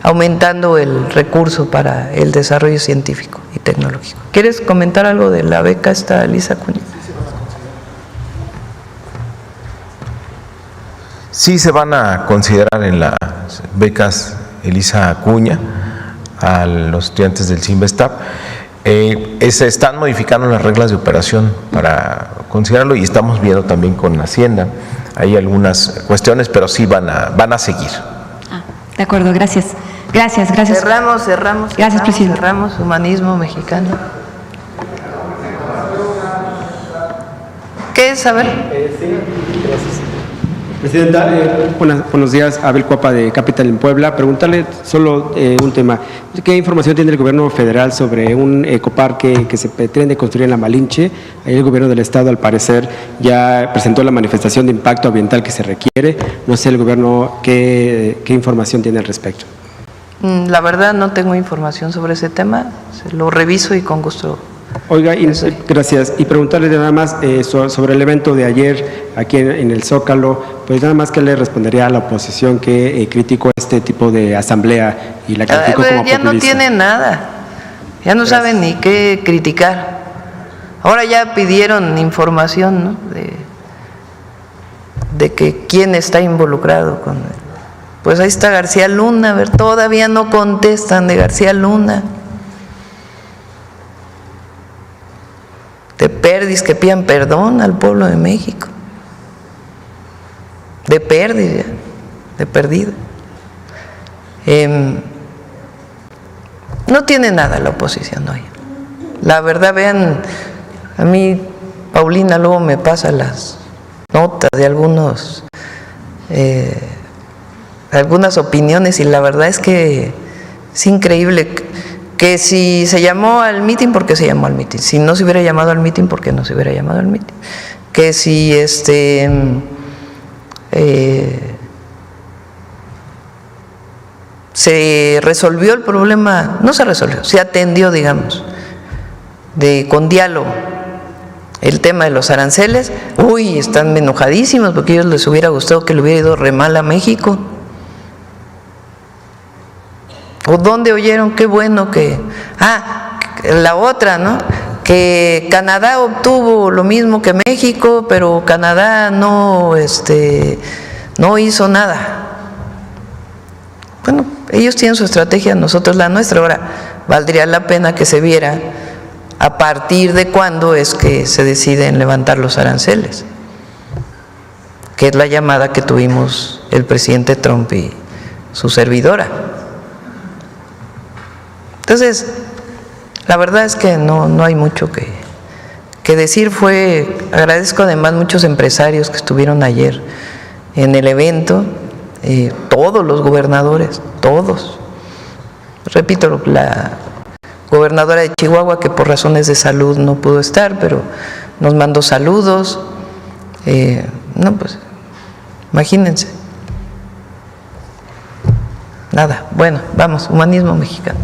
aumentando el recurso para el desarrollo científico y tecnológico. ¿Quieres comentar algo de la beca esta Elisa Acuña? Sí se van a considerar en las becas Elisa Acuña a los estudiantes del CIMBESTAF. Se están modificando las reglas de operación para considerarlo, y estamos viendo también con Hacienda. Hay algunas cuestiones, pero sí van a seguir. De acuerdo, gracias. Gracias. Cerramos. Gracias, Presidente. Cerramos humanismo mexicano. ¿Qué es? A ver. Sí, gracias. Presidenta, buenos días. Abel Cuapa de Capital en Puebla. Preguntarle solo un tema. ¿Qué información tiene el gobierno federal sobre un ecoparque que se pretende construir en La Malinche? Ahí el gobierno del estado, al parecer, ya presentó la manifestación de impacto ambiental que se requiere. No sé el gobierno qué información tiene al respecto. La verdad no tengo información sobre ese tema. Se lo reviso y con gusto. Oiga, gracias. Y preguntarle nada más sobre el evento de ayer aquí en el Zócalo, pues nada más que le respondería a la oposición que criticó este tipo de asamblea y la criticó como populista. Ya no tiene nada, ya no saben ni qué criticar. Ahora ya pidieron información, ¿no? de que quién está involucrado con él. Pues ahí está García Luna, a ver, todavía no contestan de García Luna. De Perdis, que pidan perdón al pueblo de México. De Perdis, ya, de perdido. No tiene nada la oposición hoy. La verdad, vean, a mí Paulina luego me pasa las notas de algunas opiniones y la verdad es que es increíble. Que si se llamó al mitin, ¿por qué se llamó al mitin? Si no se hubiera llamado al mitin, ¿por qué no se hubiera llamado al mitin? Que si se resolvió el problema, no se resolvió, se atendió, digamos, con diálogo, el tema de los aranceles. Uy, están enojadísimos porque a ellos les hubiera gustado que le hubiera ido re mal a México. ¿O dónde oyeron? Qué bueno que... la otra, ¿no? Que Canadá obtuvo lo mismo que México, pero Canadá no hizo nada. Bueno, ellos tienen su estrategia, nosotros la nuestra. Ahora, valdría la pena que se viera a partir de cuándo es que se deciden levantar los aranceles, que es la llamada que tuvimos el presidente Trump y su servidora. Entonces, la verdad es que no hay mucho que decir. Agradezco además muchos empresarios que estuvieron ayer en el evento, todos los gobernadores, todos. Repito, la gobernadora de Chihuahua, que por razones de salud no pudo estar, pero nos mandó saludos. Pues, imagínense. Nada, bueno, vamos, humanismo mexicano.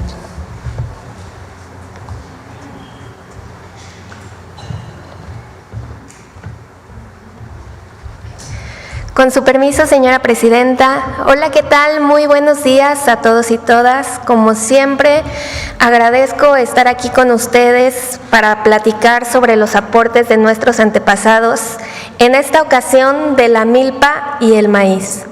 Con su permiso, señora presidenta. Hola, ¿qué tal? Muy buenos días a todos y todas. Como siempre, agradezco estar aquí con ustedes para platicar sobre los aportes de nuestros antepasados, en esta ocasión de la milpa y el maíz.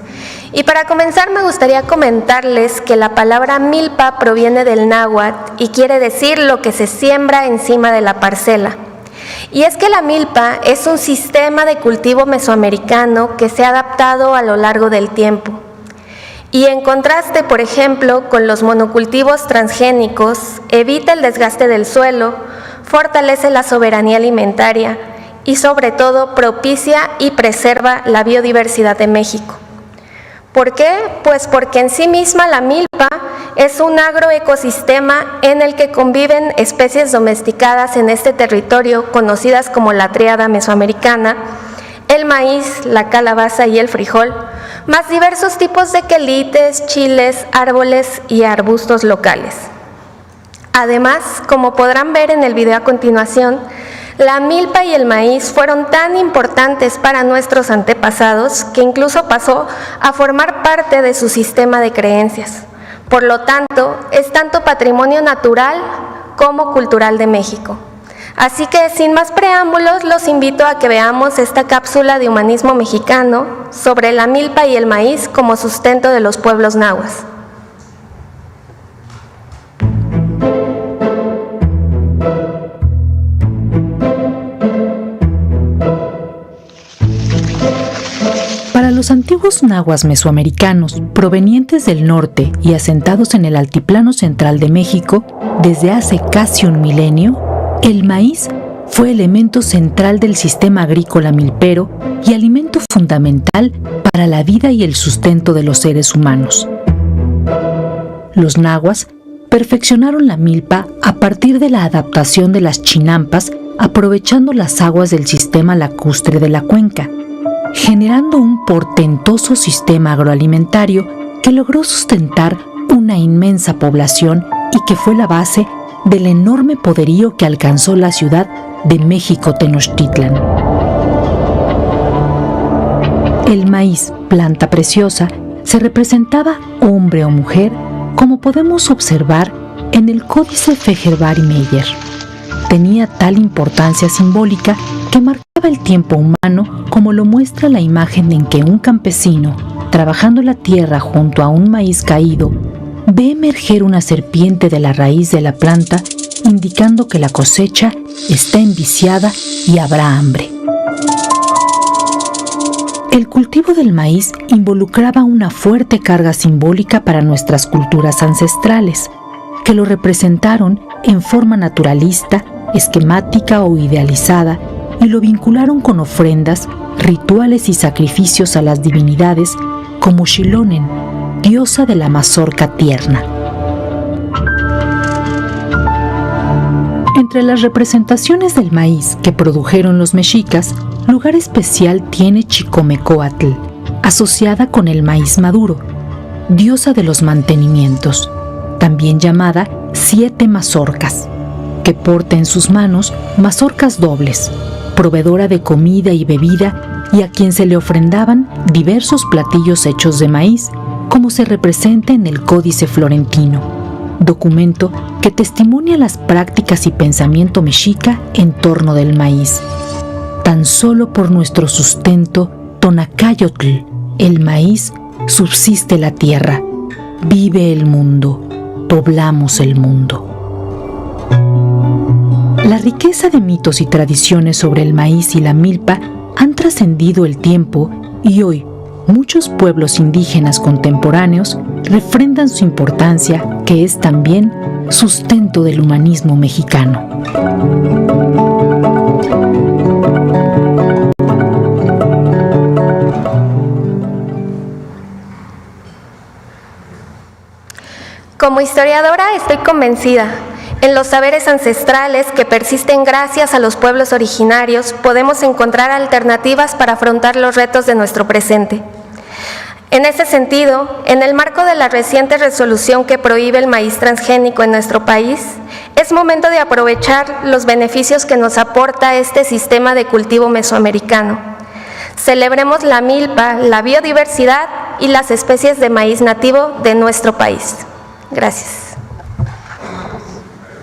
Y para comenzar, me gustaría comentarles que la palabra milpa proviene del náhuatl y quiere decir lo que se siembra encima de la parcela. Y es que la milpa es un sistema de cultivo mesoamericano que se ha adaptado a lo largo del tiempo. Y en contraste, por ejemplo, con los monocultivos transgénicos, evita el desgaste del suelo, fortalece la soberanía alimentaria y sobre todo propicia y preserva la biodiversidad de México. ¿Por qué? Pues porque en sí misma la milpa es un agroecosistema en el que conviven especies domesticadas en este territorio conocidas como la tríada mesoamericana, el maíz, la calabaza y el frijol, más diversos tipos de quelites, chiles, árboles y arbustos locales. Además, como podrán ver en el video a continuación, la milpa y el maíz fueron tan importantes para nuestros antepasados que incluso pasó a formar parte de su sistema de creencias. Por lo tanto, es tanto patrimonio natural como cultural de México. Así que, sin más preámbulos, los invito a que veamos esta cápsula de humanismo mexicano sobre la milpa y el maíz como sustento de los pueblos nahuas. Para los antiguos nahuas mesoamericanos, provenientes del norte y asentados en el altiplano central de México, desde hace casi un milenio, el maíz fue elemento central del sistema agrícola milpero y alimento fundamental para la vida y el sustento de los seres humanos. Los nahuas perfeccionaron la milpa a partir de la adaptación de las chinampas, aprovechando las aguas del sistema lacustre de la cuenca, generando un portentoso sistema agroalimentario que logró sustentar una inmensa población y que fue la base del enorme poderío que alcanzó la ciudad de México Tenochtitlan. El maíz, planta preciosa, se representaba hombre o mujer, como podemos observar en el Códice Fejerbari-Meyer. Tenía tal importancia simbólica que marcaba el tiempo humano, como lo muestra la imagen en que un campesino, trabajando la tierra junto a un maíz caído, ve emerger una serpiente de la raíz de la planta, indicando que la cosecha está enviciada y habrá hambre. El cultivo del maíz involucraba una fuerte carga simbólica para nuestras culturas ancestrales, que lo representaron en forma naturalista, esquemática o idealizada, y lo vincularon con ofrendas, rituales y sacrificios a las divinidades como Xilonen, diosa de la mazorca tierna. Entre las representaciones del maíz que produjeron los mexicas, lugar especial tiene Chicomecoatl, asociada con el maíz maduro, diosa de los mantenimientos, también llamada Siete Mazorcas, que porta en sus manos mazorcas dobles, proveedora de comida y bebida, y a quien se le ofrendaban diversos platillos hechos de maíz, como se representa en el Códice Florentino, documento que testimonia las prácticas y pensamiento mexica en torno del maíz. Tan solo por nuestro sustento, Tonacayotl, el maíz, subsiste la tierra, vive el mundo, poblamos el mundo. La riqueza de mitos y tradiciones sobre el maíz y la milpa han trascendido el tiempo y hoy muchos pueblos indígenas contemporáneos refrendan su importancia, que es también sustento del humanismo mexicano. Como historiadora estoy convencida, en los saberes ancestrales que persisten gracias a los pueblos originarios podemos encontrar alternativas para afrontar los retos de nuestro presente. En ese sentido, en el marco de la reciente resolución que prohíbe el maíz transgénico en nuestro país, es momento de aprovechar los beneficios que nos aporta este sistema de cultivo mesoamericano. Celebremos la milpa, la biodiversidad y las especies de maíz nativo de nuestro país. Gracias.